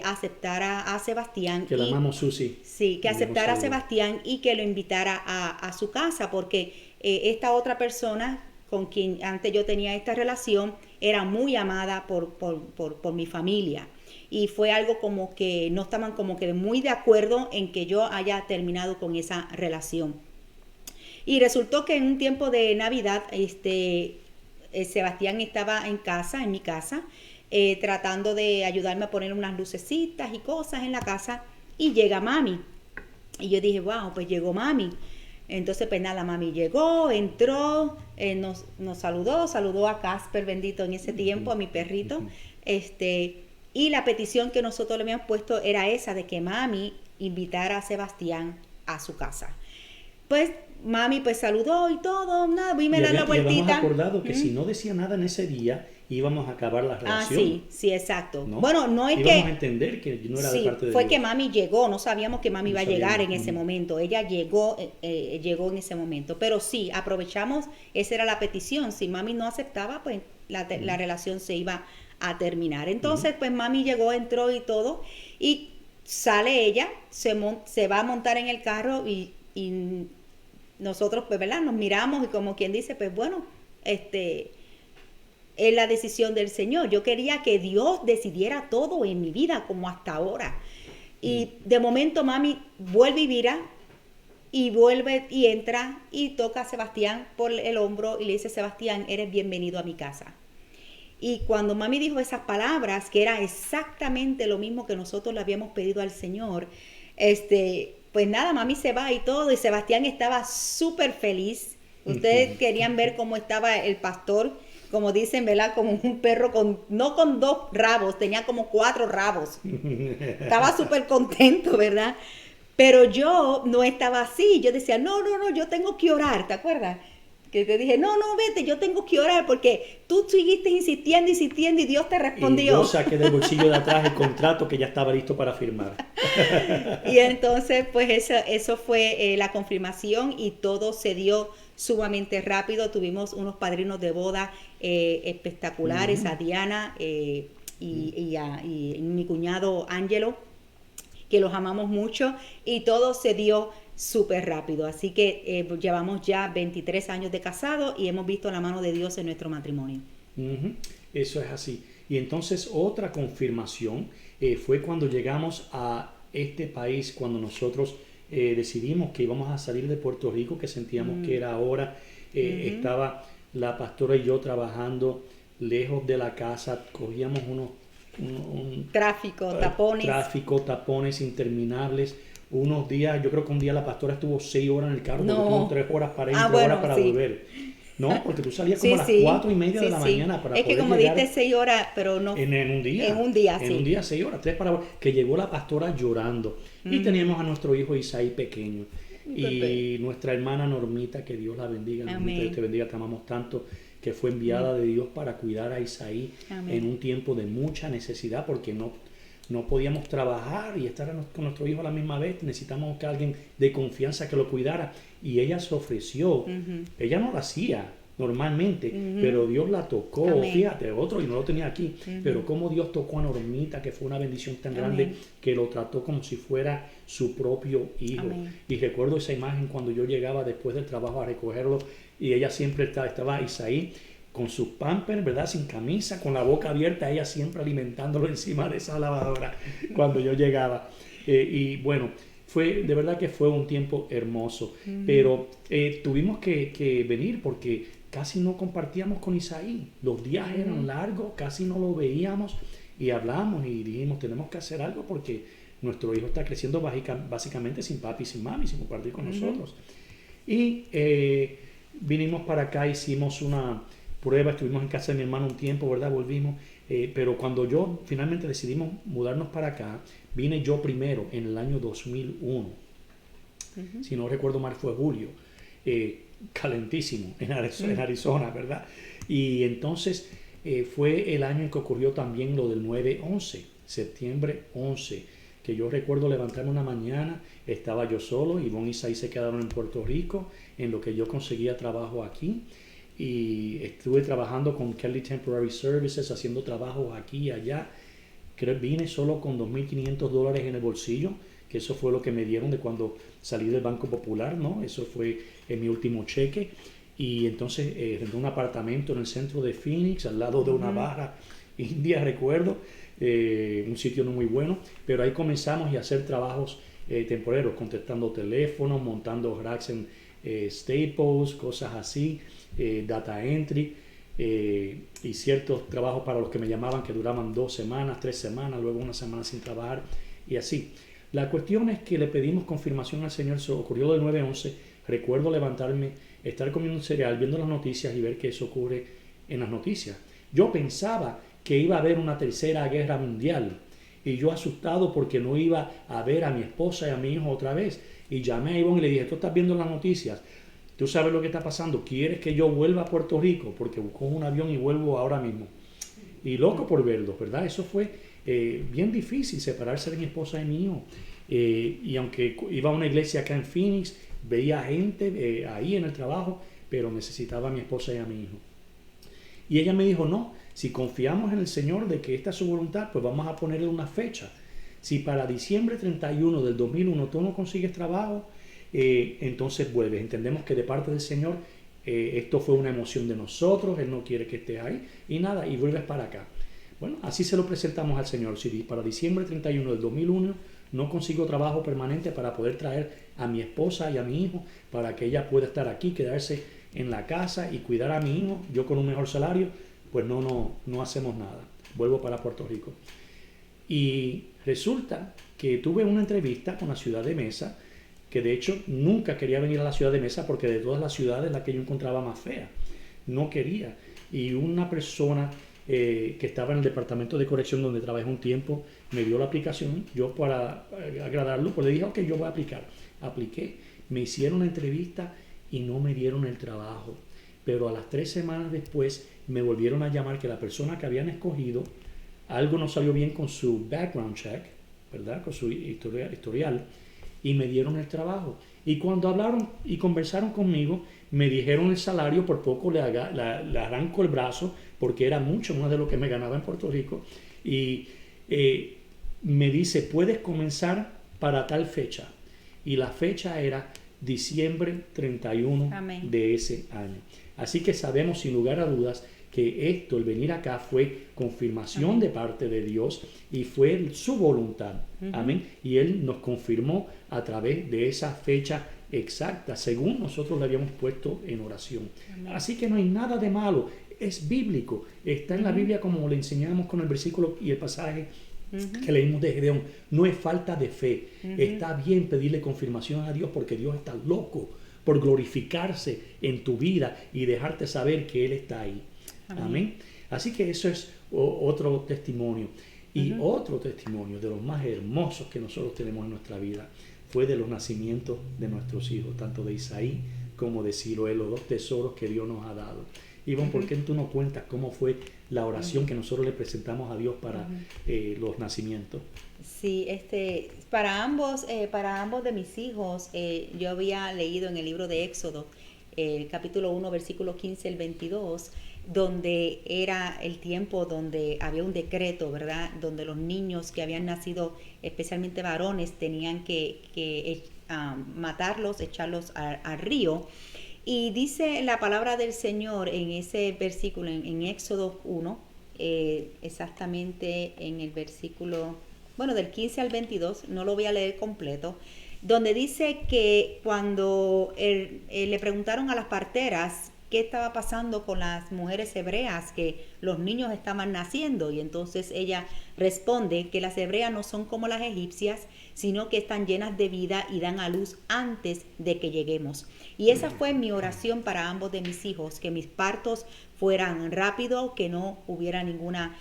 aceptara a Sebastián. Que la llamamos Susi. Sí, que aceptara a Sebastián y que lo invitara a su casa, porque esta otra persona con quien antes yo tenía esta relación era muy amada por mi familia. Y fue algo como que no estaban como que muy de acuerdo en que yo haya terminado con esa relación. Y resultó que en un tiempo de Navidad, Sebastián estaba en mi casa, tratando de ayudarme a poner unas lucecitas y cosas en la casa, y llega mami. Y yo dije, wow, pues llegó mami. Entonces, pues nada, mami llegó, entró, nos saludó a Casper, bendito en ese tiempo, a mi perrito. Y la petición que nosotros le habíamos puesto era esa, de que mami invitara a Sebastián a su casa. Pues mami pues saludó y todo, nada, voy a dar la vueltita. Y habíamos acordado que si no decía nada en ese día, íbamos a acabar la relación. Sí, exacto. ¿No? Bueno, no es íbamos a entender que no era de parte de fue Dios. Que mami llegó, no sabíamos que mami iba a llegar en ese momento. Ella llegó en ese momento. Pero sí, aprovechamos, esa era la petición. Si mami no aceptaba, pues la relación se iba a terminar. Entonces, pues mami llegó, entró y todo. Y sale ella, se va a montar en el carro y nosotros, pues, ¿verdad? Nos miramos y como quien dice, pues bueno, es la decisión del Señor. Yo quería que Dios decidiera todo en mi vida como hasta ahora. Y de momento mami vuelve y vira, y vuelve y entra y toca a Sebastián por el hombro y le dice, Sebastián, eres bienvenido a mi casa. Y cuando mami dijo esas palabras, que era exactamente lo mismo que nosotros le habíamos pedido al Señor, pues nada, mami se va y todo, y Sebastián estaba súper feliz. Ustedes querían ver cómo estaba el pastor, como dicen, ¿verdad? Como un perro no con 2 rabos, tenía como 4 rabos. Estaba súper contento, ¿verdad? Pero yo no estaba así. Yo decía, no, yo tengo que orar, ¿te acuerdas? Que te dije, no, vete, yo tengo que orar porque tú seguiste insistiendo y Dios te respondió. Y yo saqué del bolsillo de atrás el contrato que ya estaba listo para firmar. Y entonces, pues eso fue la confirmación y todo se dio sumamente rápido. Tuvimos unos padrinos de boda espectaculares, a Diana y mi cuñado Ángelo, que los amamos mucho, y todo se dio súper rápido. Así que llevamos ya 23 años de casado y hemos visto la mano de Dios en nuestro matrimonio. Eso es así. Y entonces otra confirmación fue cuando llegamos a este país, cuando nosotros decidimos que íbamos a salir de Puerto Rico, que sentíamos que era hora. Estaba la pastora y yo trabajando lejos de la casa, cogíamos tráfico, tapones interminables. Unos días, yo creo que un día la pastora estuvo 6 horas en el carro, porque tuvo 3 horas para ir y 3 horas para volver. No, porque tú salías como a las 4:30 de la mañana para poder llegar. Es que como diste 6 horas, pero no. En un día. En un día, En un día, 6 horas, 3 para volver. Que llegó la pastora llorando. Y teníamos a nuestro hijo Isaí pequeño. Y nuestra hermana Normita, que Dios la bendiga. Normita, Dios te bendiga, te amamos tanto. Que fue enviada de Dios para cuidar a Isaí en un tiempo de mucha necesidad, porque no podíamos trabajar y estar con nuestro hijo a la misma vez. Necesitamos que alguien de confianza que lo cuidara. Y ella se ofreció. Ella no lo hacía normalmente, pero Dios la tocó. Fíjate, otro, y no lo tenía aquí, pero cómo Dios tocó a Normita, que fue una bendición tan grande, que lo trató como si fuera su propio hijo. Y recuerdo esa imagen cuando yo llegaba después del trabajo a recogerlo, y ella siempre estaba Isaí con sus pampers, ¿verdad? Sin camisa, con la boca abierta, ella siempre alimentándolo encima de esa lavadora cuando yo llegaba. Y bueno, de verdad que fue un tiempo hermoso, pero tuvimos que venir porque casi no compartíamos con Isaí. Los días eran largos, casi no lo veíamos, y hablamos y dijimos, tenemos que hacer algo porque nuestro hijo está creciendo básicamente sin papi y sin mami, sin compartir con nosotros. Y vinimos para acá, hicimos una prueba, estuvimos en casa de mi hermano un tiempo, ¿verdad? Volvimos, pero cuando yo finalmente decidimos mudarnos para acá, vine yo primero en el año 2001. Si no recuerdo mal, fue julio. Calentísimo en Arizona, ¿verdad? Y entonces fue el año en que ocurrió también lo del 9/11, septiembre 11, que yo recuerdo levantarme una mañana, estaba yo solo, Ivonne y Isaí se quedaron en Puerto Rico, en lo que yo conseguía trabajo aquí, y estuve trabajando con Kelly Temporary Services, haciendo trabajos aquí y allá. Vine solo con $2,500 en el bolsillo, que eso fue lo que me dieron de cuando salí del Banco Popular, ¿no? Eso fue mi último cheque. Y entonces renté un apartamento en el centro de Phoenix, al lado de una barra india, recuerdo, un sitio no muy bueno, pero ahí comenzamos a hacer trabajos temporeros, contestando teléfonos, montando racks en Staples, cosas así, data entry, y ciertos trabajos para los que me llamaban que duraban 2 semanas, 3 semanas, luego 1 semana sin trabajar y así. La cuestión es que le pedimos confirmación al Señor. Eso ocurrió del 9/11. Recuerdo levantarme, estar comiendo un cereal, viendo las noticias y ver que eso ocurre en las noticias. Yo pensaba que iba a haber una tercera guerra mundial y yo asustado porque no iba a ver a mi esposa y a mi hijo otra vez. Y llamé a Ivonne y le dije, ¿tú estás viendo las noticias? ¿Tú sabes lo que está pasando? ¿Quieres que yo vuelva a Puerto Rico? Porque busco un avión y vuelvo ahora mismo. Y loco por verlos, ¿verdad? Eso fue bien difícil, separarse de mi esposa y mi hijo. Y aunque iba a una iglesia acá en Phoenix, veía gente ahí en el trabajo, pero necesitaba a mi esposa y a mi hijo. Y ella me dijo, no, si confiamos en el Señor de que esta es su voluntad, pues vamos a ponerle una fecha. Si para diciembre 31 del 2001 tú no consigues trabajo, entonces vuelves. Entendemos que de parte del Señor esto fue una emoción de nosotros, Él no quiere que estés ahí, y nada, y vuelves para acá. Bueno, así se lo presentamos al Señor. Si para diciembre 31 del 2001 no consigo trabajo permanente para poder traer a mi esposa y a mi hijo, para que ella pueda estar aquí, quedarse en la casa y cuidar a mi hijo, yo con un mejor salario, pues no hacemos nada. Vuelvo para Puerto Rico. Y resulta que tuve una entrevista con la ciudad de Mesa, que de hecho nunca quería venir a la ciudad de Mesa porque de todas las ciudades la que yo encontraba más fea. No quería. Y una persona que estaba en el departamento de corrección donde trabajé un tiempo me dio la aplicación. Yo, para agradarlo, pues le dije, ok, yo voy a aplicar. Apliqué, me hicieron una entrevista y no me dieron el trabajo. Pero a las 3 semanas después me volvieron a llamar que la persona que habían escogido, algo no salió bien con su background check, ¿verdad? Con su historial, y me dieron el trabajo. Y cuando hablaron y conversaron conmigo, me dijeron el salario. Por poco le arranco el brazo porque era mucho más de lo que me ganaba en Puerto Rico. Y me dice, puedes comenzar para tal fecha. Y la fecha era diciembre 31 Amén. de ese año. Así que sabemos sin lugar a dudas que esto, el venir acá, fue confirmación Amén. de parte de Dios y fue su voluntad. Amén. Y Él nos confirmó a través de esa fecha exacta, según nosotros le habíamos puesto en oración. Amén. Así que no hay nada de malo. Es bíblico. Está en la Biblia, como le enseñamos con el versículo y el pasaje que leímos de Gedeón. No es falta de fe. Está bien pedirle confirmación a Dios porque Dios está loco por glorificarse en tu vida y dejarte saber que Él está ahí. Amén. Así que eso es otro testimonio. Y otro testimonio de los más hermosos que nosotros tenemos en nuestra vida fue de los nacimientos de nuestros hijos, tanto de Isaí como de Siloé, los dos tesoros que Dios nos ha dado. Ivonne, ¿por qué tú no cuentas cómo fue la oración que nosotros le presentamos a Dios para los nacimientos? Sí, para ambos de mis hijos, yo había leído en el libro de Éxodo, el capítulo 1, versículo 15 al 22, donde era el tiempo donde había un decreto, ¿verdad? Donde los niños que habían nacido, especialmente varones, tenían que matarlos, echarlos al río. Y dice la palabra del Señor en ese versículo, en Éxodo 1, exactamente en el versículo, bueno, del 15 al 22, no lo voy a leer completo, donde dice que cuando le preguntaron a las parteras qué estaba pasando con las mujeres hebreas, que los niños estaban naciendo, y entonces ella responde que las hebreas no son como las egipcias, sino que están llenas de vida y dan a luz antes de que lleguemos. Y esa fue mi oración para ambos de mis hijos, que mis partos fueran rápidos, que no hubiera ninguna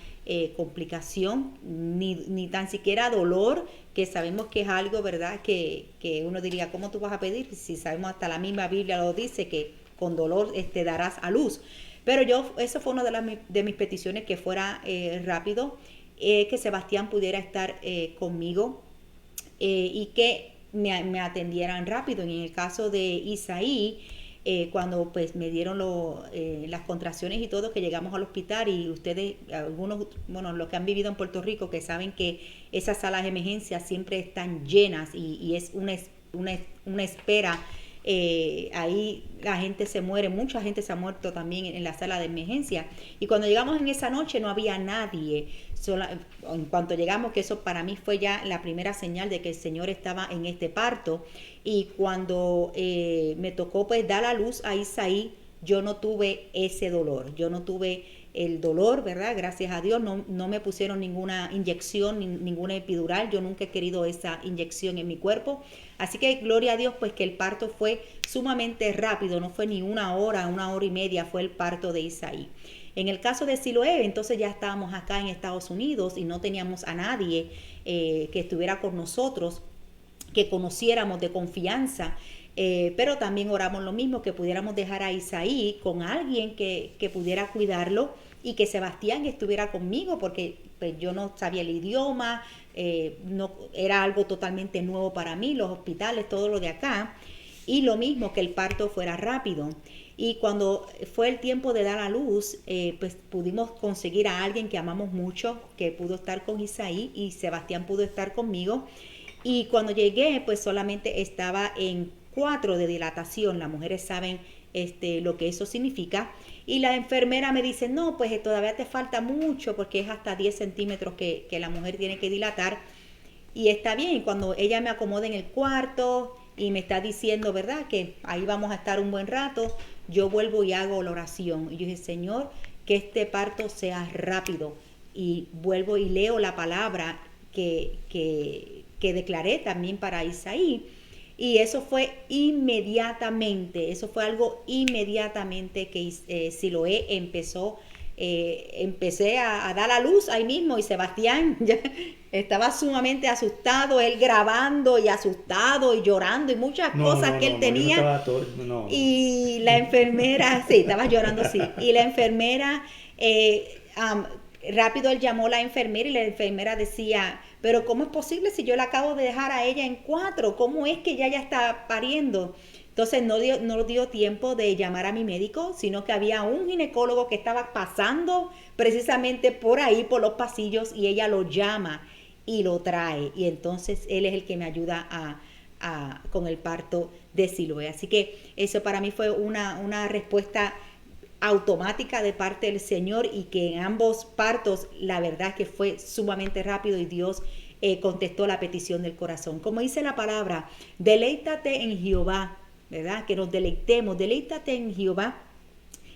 complicación, ni tan siquiera dolor, que sabemos que es algo, ¿verdad?, que uno diría, ¿cómo tú vas a pedir? Si sabemos, hasta la misma Biblia lo dice, que con dolor darás a luz. Pero eso fue una de mis peticiones, que fuera rápido, que Sebastián pudiera estar conmigo y que me atendieran rápido. Y en el caso de Isaí, cuando pues me dieron las contracciones y todo, que llegamos al hospital, y ustedes, algunos, bueno, los que han vivido en Puerto Rico, que saben que esas salas de emergencia siempre están llenas y es una espera. Ahí la gente se muere, mucha gente se ha muerto también en la sala de emergencia. Y cuando llegamos en esa noche no había nadie. En cuanto llegamos, que eso para mí fue ya la primera señal de que el Señor estaba en este parto. Y cuando me tocó pues dar a luz a Isaí, yo no tuve ese dolor, yo no tuve el dolor, ¿verdad? Gracias a Dios, no me pusieron ninguna inyección, ninguna epidural. Yo nunca he querido esa inyección en mi cuerpo. Así que gloria a Dios, pues que el parto fue sumamente rápido, no fue ni una hora y media, fue el parto de Isaí. En el caso de Siloé, entonces ya estábamos acá en Estados Unidos y no teníamos a nadie que estuviera con nosotros, que conociéramos de confianza. Pero también oramos lo mismo, que pudiéramos dejar a Isaí con alguien que pudiera cuidarlo, y que Sebastián estuviera conmigo, porque pues, yo no sabía el idioma, no, era algo totalmente nuevo para mí, los hospitales, todo lo de acá, y lo mismo, que el parto fuera rápido. Y cuando fue el tiempo de dar a luz, pues pudimos conseguir a alguien que amamos mucho, que pudo estar con Isaí, y Sebastián pudo estar conmigo. Y cuando llegué, pues solamente estaba en 4 de dilatación. Las mujeres saben lo que eso significa. Y la enfermera me dice, no, pues todavía te falta mucho, porque es hasta 10 centímetros que la mujer tiene que dilatar. Y está bien, cuando ella me acomoda en el cuarto y me está diciendo, ¿verdad?, que ahí vamos a estar un buen rato, yo vuelvo y hago la oración. Y yo dije, Señor, que este parto sea rápido. Y vuelvo y leo la palabra que declaré también para Isaí. Y eso fue inmediatamente, eso fue algo inmediatamente que Siloé empecé a dar a luz ahí mismo, y Sebastián ya estaba sumamente asustado, él grabando y asustado y llorando y muchas cosas que él tenía. Y la enfermera, sí, estaba llorando, sí. Y la enfermera, rápido él llamó a la enfermera y la enfermera decía, pero ¿cómo es posible si yo la acabo de dejar a ella en 4? ¿Cómo es que ella ya está pariendo? Entonces no dio tiempo de llamar a mi médico, sino que había un ginecólogo que estaba pasando precisamente por ahí, por los pasillos, y ella lo llama y lo trae. Y entonces él es el que me ayuda con el parto de Siloé. Así que eso para mí fue una respuesta automática de parte del Señor, y que en ambos partos la verdad es que fue sumamente rápido, y Dios contestó la petición del corazón. Como dice la palabra, deleítate en Jehová, ¿verdad? Que nos deleitemos, deleítate en Jehová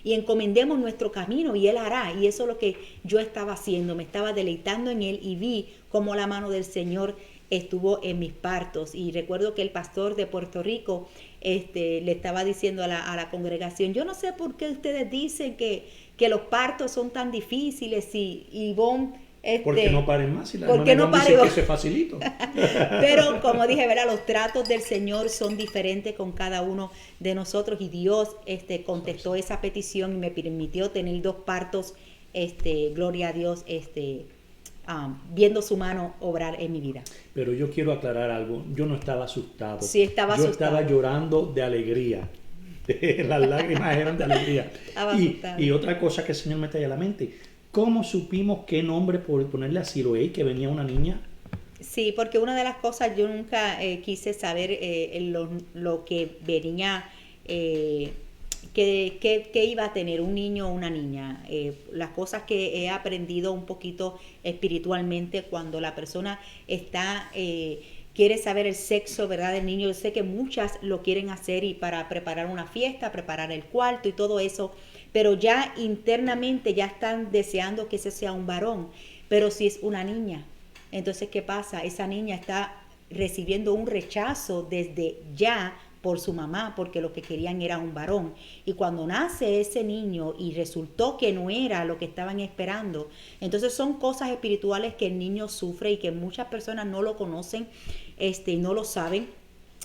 y encomendemos nuestro camino y Él hará. Y eso es lo que yo estaba haciendo, me estaba deleitando en Él, y vi cómo la mano del Señor estuvo en mis partos. Y recuerdo que el pastor de Puerto Rico le estaba diciendo a la congregación, yo no sé por qué ustedes dicen que los partos son tan difíciles, y Ivonne, ¿por qué no paren más? Si la ¿por qué no dice que eso es facilito. Pero como dije, ¿verdad? Los tratos del Señor son diferentes con cada uno de nosotros, y Dios contestó esa petición y me permitió tener 2 partos, gloria a Dios, viendo su mano obrar en mi vida. Pero yo quiero aclarar algo, yo no estaba asustado. Sí, estaba yo asustado. Estaba llorando de alegría. Las lágrimas eran de alegría. Y otra cosa que el Señor me trae a la mente, ¿cómo supimos qué nombre ponerle a Siloé, que venía una niña? Sí, porque una de las cosas yo nunca quise saber lo que venía, que iba a tener un niño o una niña. Las cosas que he aprendido un poquito espiritualmente, cuando la persona quiere saber el sexo, ¿verdad?, del niño. Yo sé que muchas lo quieren hacer, y para preparar una fiesta, preparar el cuarto y todo eso, pero ya internamente ya están deseando que ese sea un varón. Pero si es una niña, entonces ¿qué pasa? Esa niña está recibiendo un rechazo desde ya por su mamá, porque lo que querían era un varón. Y cuando nace ese niño y resultó que no era lo que estaban esperando, entonces son cosas espirituales que el niño sufre y que muchas personas no lo conocen, no lo saben.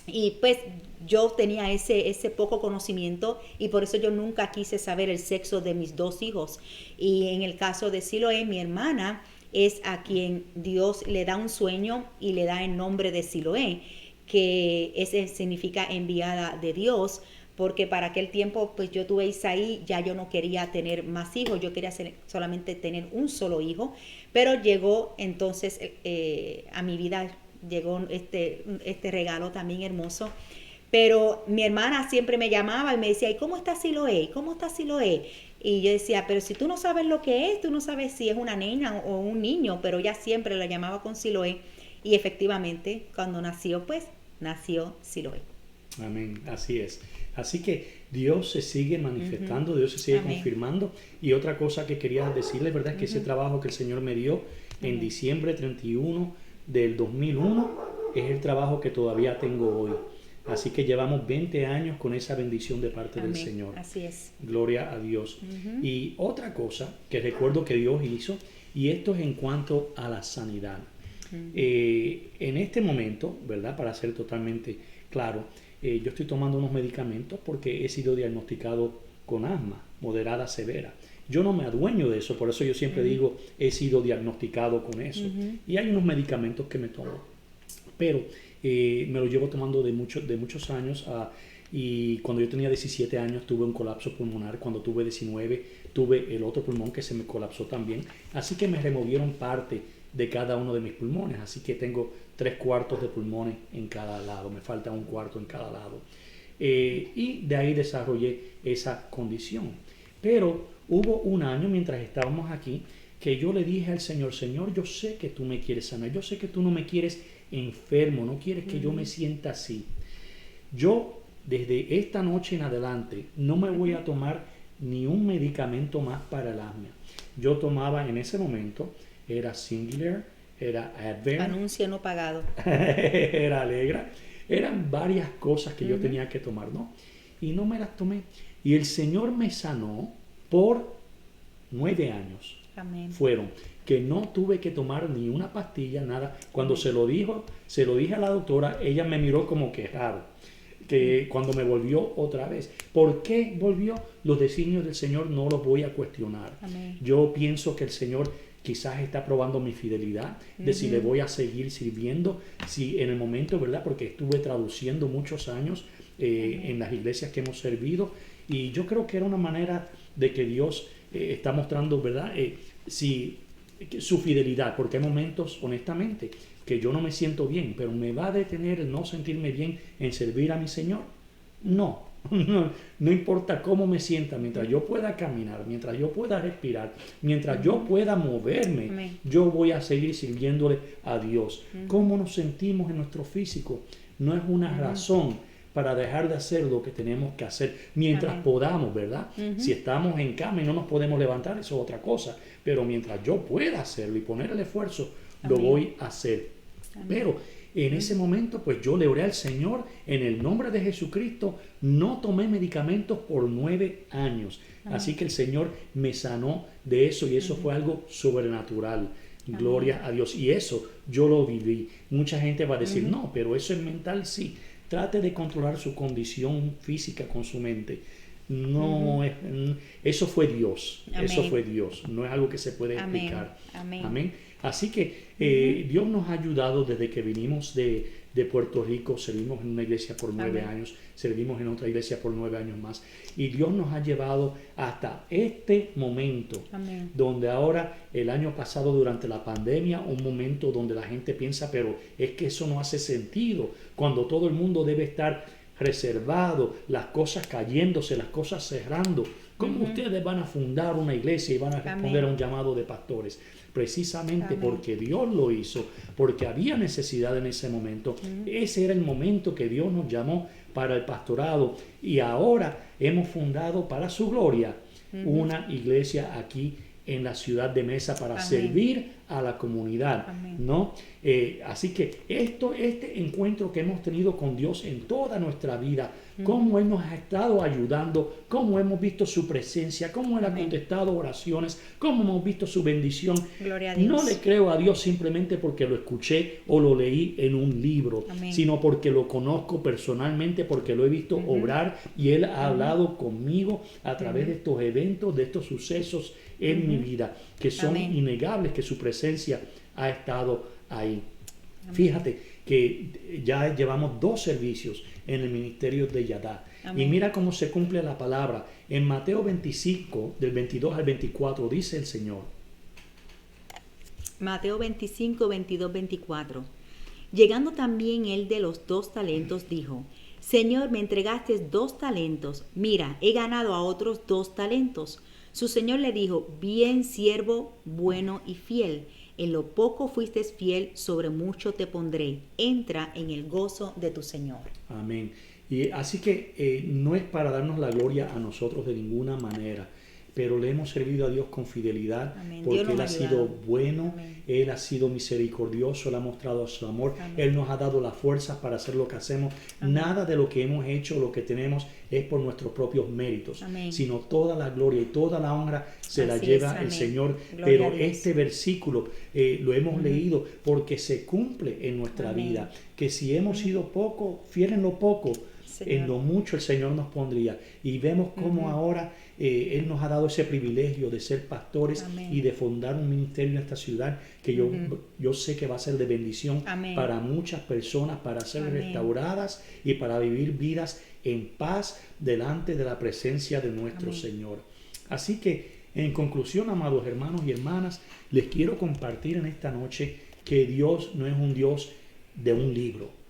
Y pues yo tenía ese poco conocimiento, y por eso yo nunca quise saber el sexo de mis 2 hijos. Y en el caso de Siloé, mi hermana es a quien Dios le da un sueño y le da el nombre de Siloé, que ese significa enviada de Dios, porque para aquel tiempo pues yo tuve Isaí, ya yo no quería tener más hijos, yo quería solamente tener un solo hijo, pero llegó entonces a mi vida, llegó este regalo también hermoso. Pero mi hermana siempre me llamaba y me decía, ¿y cómo está Siloé? ¿Cómo está Siloé? Y yo decía, pero si tú no sabes lo que es, tú no sabes si es una niña o un niño, pero ella siempre la llamaba con Siloé. Y efectivamente, cuando nació, pues, nació Siloé. Amén, así es. Así que Dios se sigue manifestando, Dios se sigue confirmando. Y otra cosa que quería decirles, ¿verdad? Es que ese trabajo que el Señor me dio en diciembre 31 del 2001 es el trabajo que todavía tengo hoy. Así que llevamos 20 años con esa bendición de parte del Señor. Así es. Gloria a Dios. Y otra cosa que recuerdo que Dios hizo, y esto es en cuanto a la sanidad. En este momento, ¿verdad? Para ser totalmente claro, yo estoy tomando unos medicamentos porque he sido diagnosticado con asma moderada severa. Yo no me adueño de eso, por eso yo siempre digo, he sido diagnosticado con eso. Y hay unos medicamentos que me tomo, pero me los llevo tomando de muchos años. Y cuando yo tenía 17 años tuve un colapso pulmonar. Cuando tuve 19 tuve el otro pulmón que se me colapsó también. Así que me removieron parte de cada uno de mis pulmones. Así que tengo 3/4 de pulmones en cada lado. Me falta 1/4 en cada lado. Y de ahí desarrollé esa condición. Pero hubo un año mientras estábamos aquí que yo le dije al Señor, Señor, yo sé que tú me quieres sanar. Yo sé que tú no me quieres enfermo. No quieres que yo me sienta así. Yo desde esta noche en adelante no me voy a tomar ni un medicamento más para el asma. Yo tomaba en ese momento, era Singulair, era Advair. Anuncio no pagado. Era Alegra. Eran varias cosas que yo tenía que tomar, ¿no? Y no me las tomé. Y el Señor me sanó por 9 años. Amén. Fueron que no tuve que tomar ni una pastilla, nada. Cuando se lo dije a la doctora, ella me miró como que raro. Que cuando me volvió otra vez. ¿Por qué volvió? Los designios del Señor no los voy a cuestionar. Amén. Yo pienso que el Señor quizás está probando mi fidelidad, de si le voy a seguir sirviendo, si en el momento, ¿verdad? Porque estuve traduciendo muchos años en las iglesias que hemos servido, y yo creo que era una manera de que Dios está mostrando, ¿verdad? Su fidelidad, porque hay momentos, honestamente, que yo no me siento bien, pero me va a detener el no sentirme bien en servir a mi Señor. No importa cómo me sienta, mientras yo pueda caminar, mientras yo pueda respirar, mientras yo pueda moverme, Amén. yo voy a seguir sirviéndole a Dios. Cómo nos sentimos en nuestro físico no es una razón para dejar de hacer lo que tenemos que hacer mientras podamos, ¿verdad? Si estamos en cama y no nos podemos levantar, eso es otra cosa, pero mientras yo pueda hacerlo y poner el esfuerzo, lo voy a hacer. Pero en ese momento, pues yo le oré al Señor en el nombre de Jesucristo. No tomé medicamentos por 9 años. Así que el Señor me sanó de eso, y eso fue algo sobrenatural. Gloria a Dios. Y eso yo lo viví. Mucha gente va a decir, no, pero eso es mental. Sí, trate de controlar su condición física con su mente. No eso fue Dios. Amén. Eso fue Dios. No es algo que se puede Amén. explicar. Amén. Amén. Así que Dios nos ha ayudado desde que vinimos de Puerto Rico. Servimos en una iglesia por 9 años, servimos en otra iglesia por 9 años más, y Dios nos ha llevado hasta este momento. Amén. Donde ahora, el año pasado durante la pandemia, un momento donde la gente piensa, pero es que eso no hace sentido, cuando todo el mundo debe estar reservado, las cosas cayéndose, las cosas cerrando. ¿Cómo ustedes van a fundar una iglesia y van a responder a un llamado de pastores? Precisamente porque Dios lo hizo, porque había necesidad en ese momento. Ese era el momento que Dios nos llamó para el pastorado, y ahora hemos fundado para su gloria una iglesia aquí en la ciudad de Mesa para servir a la comunidad, ¿no? Así que este encuentro que hemos tenido con Dios en toda nuestra vida, cómo Él nos ha estado ayudando, cómo hemos visto su presencia, cómo Él ha contestado oraciones, cómo hemos visto su bendición. Gloria a Dios. No le creo a Dios simplemente porque lo escuché o lo leí en un libro, sino porque lo conozco personalmente, porque lo he visto obrar, y Él ha hablado conmigo a través de estos eventos, de estos sucesos en mi vida, que son innegables, que su presencia ha estado ahí. Fíjate que ya llevamos 2 servicios en el ministerio de Yadá. Y mira cómo se cumple la palabra. En Mateo 25, del 22 al 24, dice el Señor. Mateo 25, 22, 24. Llegando también él de los 2 talentos, dijo: Señor, me entregaste 2 talentos. Mira, he ganado a otros 2 talentos. Su señor le dijo: Bien, siervo bueno y fiel. En lo poco fuiste fiel, sobre mucho te pondré. Entra en el gozo de tu Señor. Amén. Y así que no es para darnos la gloria a nosotros de ninguna manera, pero le hemos servido a Dios con fidelidad. Amén. Porque Dios Él nos ha sido bueno. Amén. Él ha sido misericordioso, Él ha mostrado su amor. Amén. Él nos ha dado las fuerzas para hacer lo que hacemos. Amén. Nada de lo que hemos hecho, lo que tenemos, es por nuestros propios méritos, Amén. sino toda la gloria y toda la honra se la Así lleva es, el amén. Señor. Gloria Pero a Dios. este versículo lo hemos leído porque se cumple en nuestra Amén. vida, que si hemos sido poco, fiel en lo poco, Señor. en lo mucho el Señor nos pondría. Y vemos cómo ahora Él nos ha dado ese privilegio de ser pastores. Amén. Y de fundar un ministerio en esta ciudad que yo sé que va a ser de bendición Amén. para muchas personas, para ser Amén. restauradas y para vivir vidas en paz delante de la presencia de nuestro Amén. Señor. Así que, en conclusión, amados hermanos y hermanas, les quiero compartir en esta noche que Dios no es un Dios de un libro.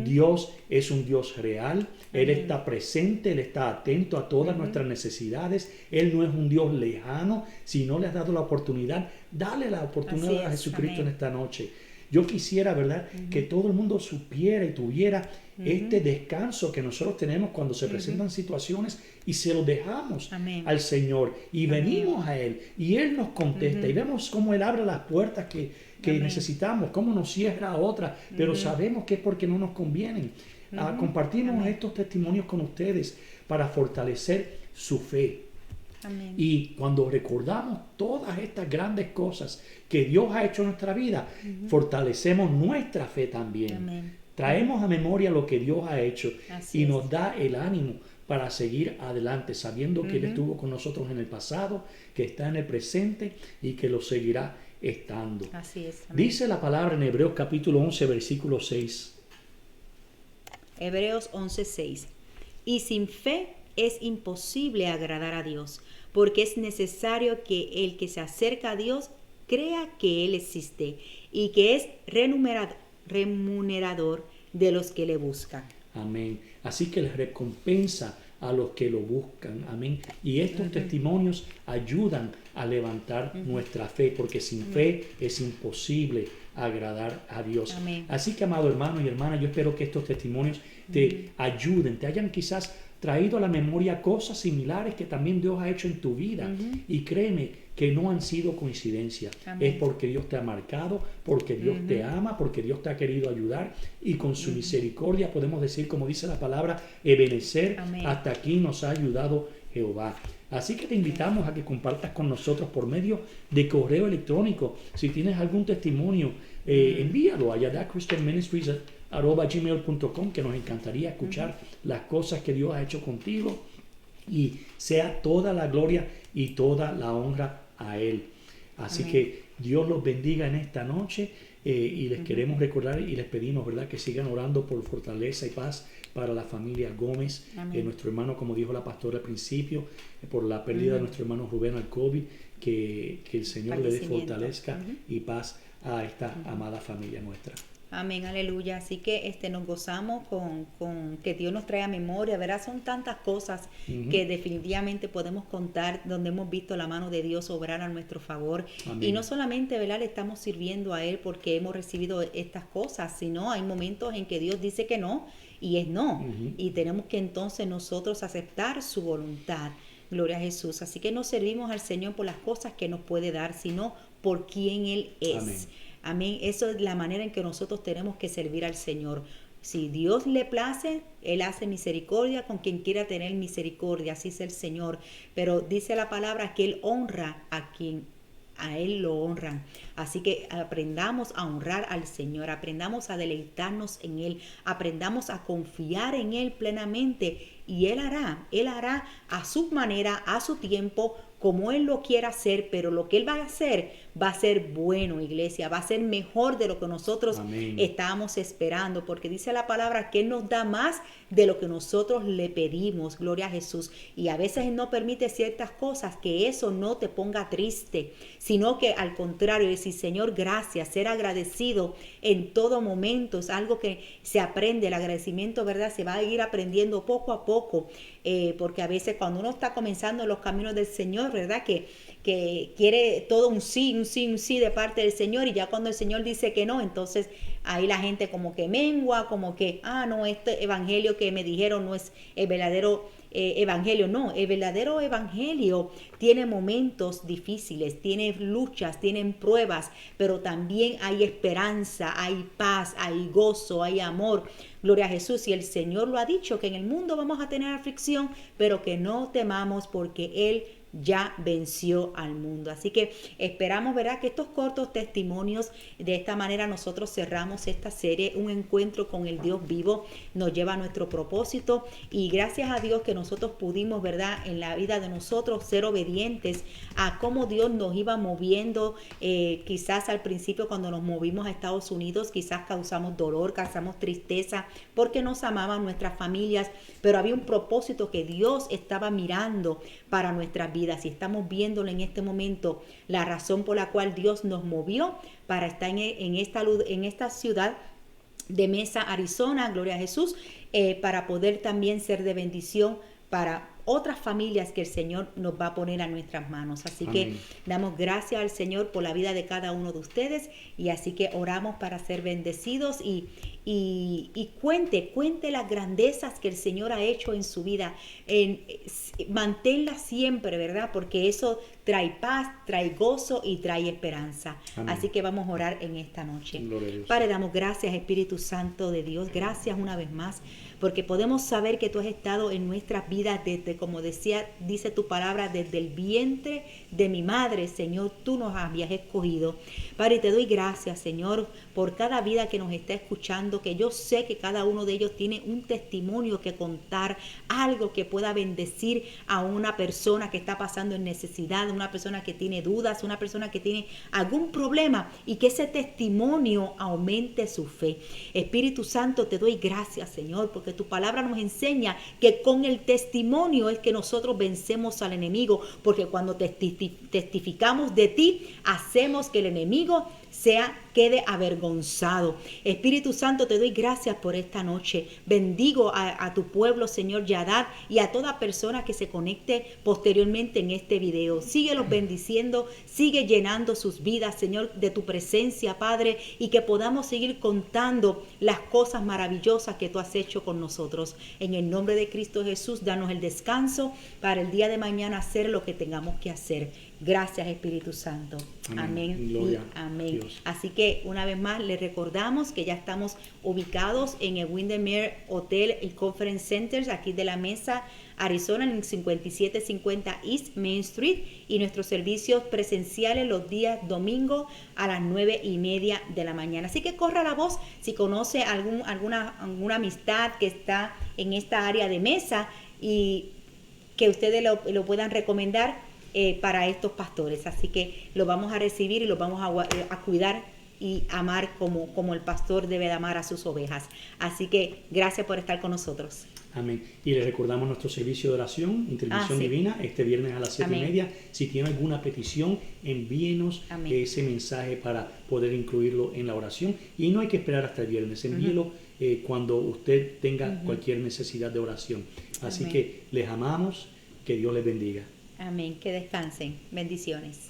Dios es un Dios real. Él está presente, Él está atento a todas nuestras necesidades. Él no es un Dios lejano. Si no le has dado la oportunidad, dale la oportunidad Así a es. Jesucristo Amén. en esta noche. Yo quisiera, ¿verdad?, que todo el mundo supiera y tuviera este descanso que nosotros tenemos cuando se presentan situaciones y se lo dejamos al Señor y venimos a Él y Él nos contesta y vemos cómo Él abre las puertas que necesitamos, cómo nos cierra otras, pero sabemos que es porque no nos convienen. Compartimos estos testimonios con ustedes para fortalecer su fe. Amén. Y cuando recordamos todas estas grandes cosas que Dios ha hecho en nuestra vida, fortalecemos nuestra fe también. Amén. Traemos a memoria lo que Dios ha hecho y nos es. da el ánimo para seguir adelante, sabiendo que Él estuvo con nosotros en el pasado, que está en el presente y que lo seguirá estando. Así es. Amén. Dice la palabra en Hebreos capítulo 11, versículo 6. Hebreos 11:6. Y sin fe es imposible agradar a Dios, porque es necesario que el que se acerca a Dios crea que Él existe y que es remunerador de los que le buscan. Amén. Así que les recompensa a los que lo buscan. Amén. Y estos testimonios ayudan a levantar nuestra fe, porque sin fe es imposible agradar a Dios. Amén. Así que, amado hermano y hermana, yo espero que estos testimonios te ayuden, te hayan quizás traído a la memoria cosas similares que también Dios ha hecho en tu vida. Y créeme que no han sido coincidencia. Es porque Dios te ha marcado, porque Dios te ama, porque Dios te ha querido ayudar y con su misericordia podemos decir, como dice la palabra, Ebenezer, hasta aquí nos ha ayudado Jehová. Así que te invitamos a que compartas con nosotros por medio de correo electrónico. Si tienes algún testimonio, envíalo a yadachristianministries@gmail.com, que nos encantaría escuchar las cosas que Dios ha hecho contigo y sea toda la gloria y toda la honra a Él. Así que Dios los bendiga en esta noche y les queremos recordar y les pedimos, ¿verdad?, que sigan orando por fortaleza y paz para la familia Gómez, nuestro hermano, como dijo la pastora al principio, por la pérdida de nuestro hermano Rubén al COVID, que el Señor le dé fortaleza y paz a esta amada familia nuestra. Amén, aleluya. Así que nos gozamos con que Dios nos trae a memoria, ¿verdad? Son tantas cosas que definitivamente podemos contar donde hemos visto la mano de Dios obrar a nuestro favor. Amén. Y no solamente, ¿verdad?, le estamos sirviendo a Él porque hemos recibido estas cosas, sino hay momentos en que Dios dice que no y es no. Y tenemos que entonces nosotros aceptar su voluntad. Gloria a Jesús. Así que no servimos al Señor por las cosas que nos puede dar, sino por quien Él es. Amén. Amén. Eso es la manera en que nosotros tenemos que servir al Señor. Si Dios le place, Él hace misericordia con quien quiera tener misericordia. Así es el Señor. Pero dice la palabra que Él honra a quien a Él lo honran. Así que aprendamos a honrar al Señor. Aprendamos a deleitarnos en Él. Aprendamos a confiar en Él plenamente. Y Él hará a su manera, a su tiempo, como Él lo quiera hacer, pero lo que Él va a hacer va a ser bueno, iglesia, va a ser mejor de lo que nosotros estábamos esperando, porque dice la palabra que Él nos da más de lo que nosotros le pedimos, gloria a Jesús, y a veces Él no permite ciertas cosas, que eso no te ponga triste, sino que al contrario, decir, Señor, gracias, ser agradecido en todo momento, es algo que se aprende, el agradecimiento, ¿verdad? Se va a ir aprendiendo poco a poco, porque a veces cuando uno está comenzando en los caminos del Señor, ¿verdad? Que quiere todo un sí de parte del Señor, y ya cuando el Señor dice que no, entonces ahí la gente como que mengua, como que, no, este evangelio que me dijeron no es el verdadero evangelio. No, el verdadero evangelio tiene momentos difíciles, tiene luchas, tienen pruebas, pero también hay esperanza, hay paz, hay gozo, hay amor. Gloria a Jesús. Y el Señor lo ha dicho, que en el mundo vamos a tener aflicción, pero que no temamos porque Él ya venció al mundo. Así que esperamos, ¿verdad?, que estos cortos testimonios, de esta manera nosotros cerramos esta serie, un encuentro con el Dios vivo, nos lleva a nuestro propósito, y gracias a Dios que nosotros pudimos, ¿verdad?, en la vida de nosotros ser obedientes a cómo Dios nos iba moviendo. Quizás al principio, cuando nos movimos a Estados Unidos, quizás causamos dolor, causamos tristeza, porque nos amaban nuestras familias, pero había un propósito que Dios estaba mirando para nuestras vidas. Si estamos viéndolo en este momento, la razón por la cual Dios nos movió para estar en esta ciudad de Mesa, Arizona, gloria a Jesús, para poder también ser de bendición para otras familias que el Señor nos va a poner a nuestras manos. Así Amén. que damos gracias al Señor por la vida de cada uno de ustedes, y así que oramos para ser bendecidos y cuente las grandezas que el Señor ha hecho en su vida. Manténla siempre, ¿verdad? Porque eso trae paz, trae gozo y trae esperanza. Amén. Así que vamos a orar en esta noche. Gloria a Dios. Padre, damos gracias, Espíritu Santo de Dios. Gracias una vez más, porque podemos saber que tú has estado en nuestras vidas desde, como dice tu palabra, desde el vientre de mi madre, Señor, tú nos habías escogido. Padre, te doy gracias, Señor, por cada vida que nos está escuchando, que yo sé que cada uno de ellos tiene un testimonio que contar, algo que pueda bendecir a una persona que está pasando en necesidad, una persona que tiene dudas, una persona que tiene algún problema, y que ese testimonio aumente su fe. Espíritu Santo, te doy gracias, Señor, porque tu palabra nos enseña que con el testimonio es que nosotros vencemos al enemigo, porque cuando testificamos de ti, hacemos que el enemigo quede avergonzado. Espíritu Santo, te doy gracias por esta noche. Bendigo a tu pueblo, Señor Yadad, y a toda persona que se conecte posteriormente en este video. Síguelos bendiciendo, sigue llenando sus vidas, Señor, de tu presencia, Padre, y que podamos seguir contando las cosas maravillosas que tú has hecho con nosotros. En el nombre de Cristo Jesús, danos el descanso para el día de mañana hacer lo que tengamos que hacer. Gracias, Espíritu Santo. Amén. Gloria Y amén. Dios. Así que una vez más les recordamos que ya estamos ubicados en el Windermere Hotel y Conference Centers, aquí de la Mesa, Arizona, en el 5750 East Main Street, y nuestros servicios presenciales los días domingo a las 9:30 de la mañana. Así que corra la voz si conoce alguna amistad que está en esta área de Mesa y que ustedes lo puedan recomendar para estos pastores. Así que lo vamos a recibir y lo vamos a cuidar y amar como el pastor debe de amar a sus ovejas. Así que gracias por estar con nosotros. Amén. Y les recordamos nuestro servicio de oración, Intervención sí. Divina, este viernes a las 7:30. Amén. Si tiene alguna petición, envíenos Amén. ese mensaje para poder incluirlo en la oración. Y no hay que esperar hasta el viernes, envíelo cuando usted tenga cualquier necesidad de oración. Así Amén. que les amamos, que Dios les bendiga. Amén. Que descansen. Bendiciones.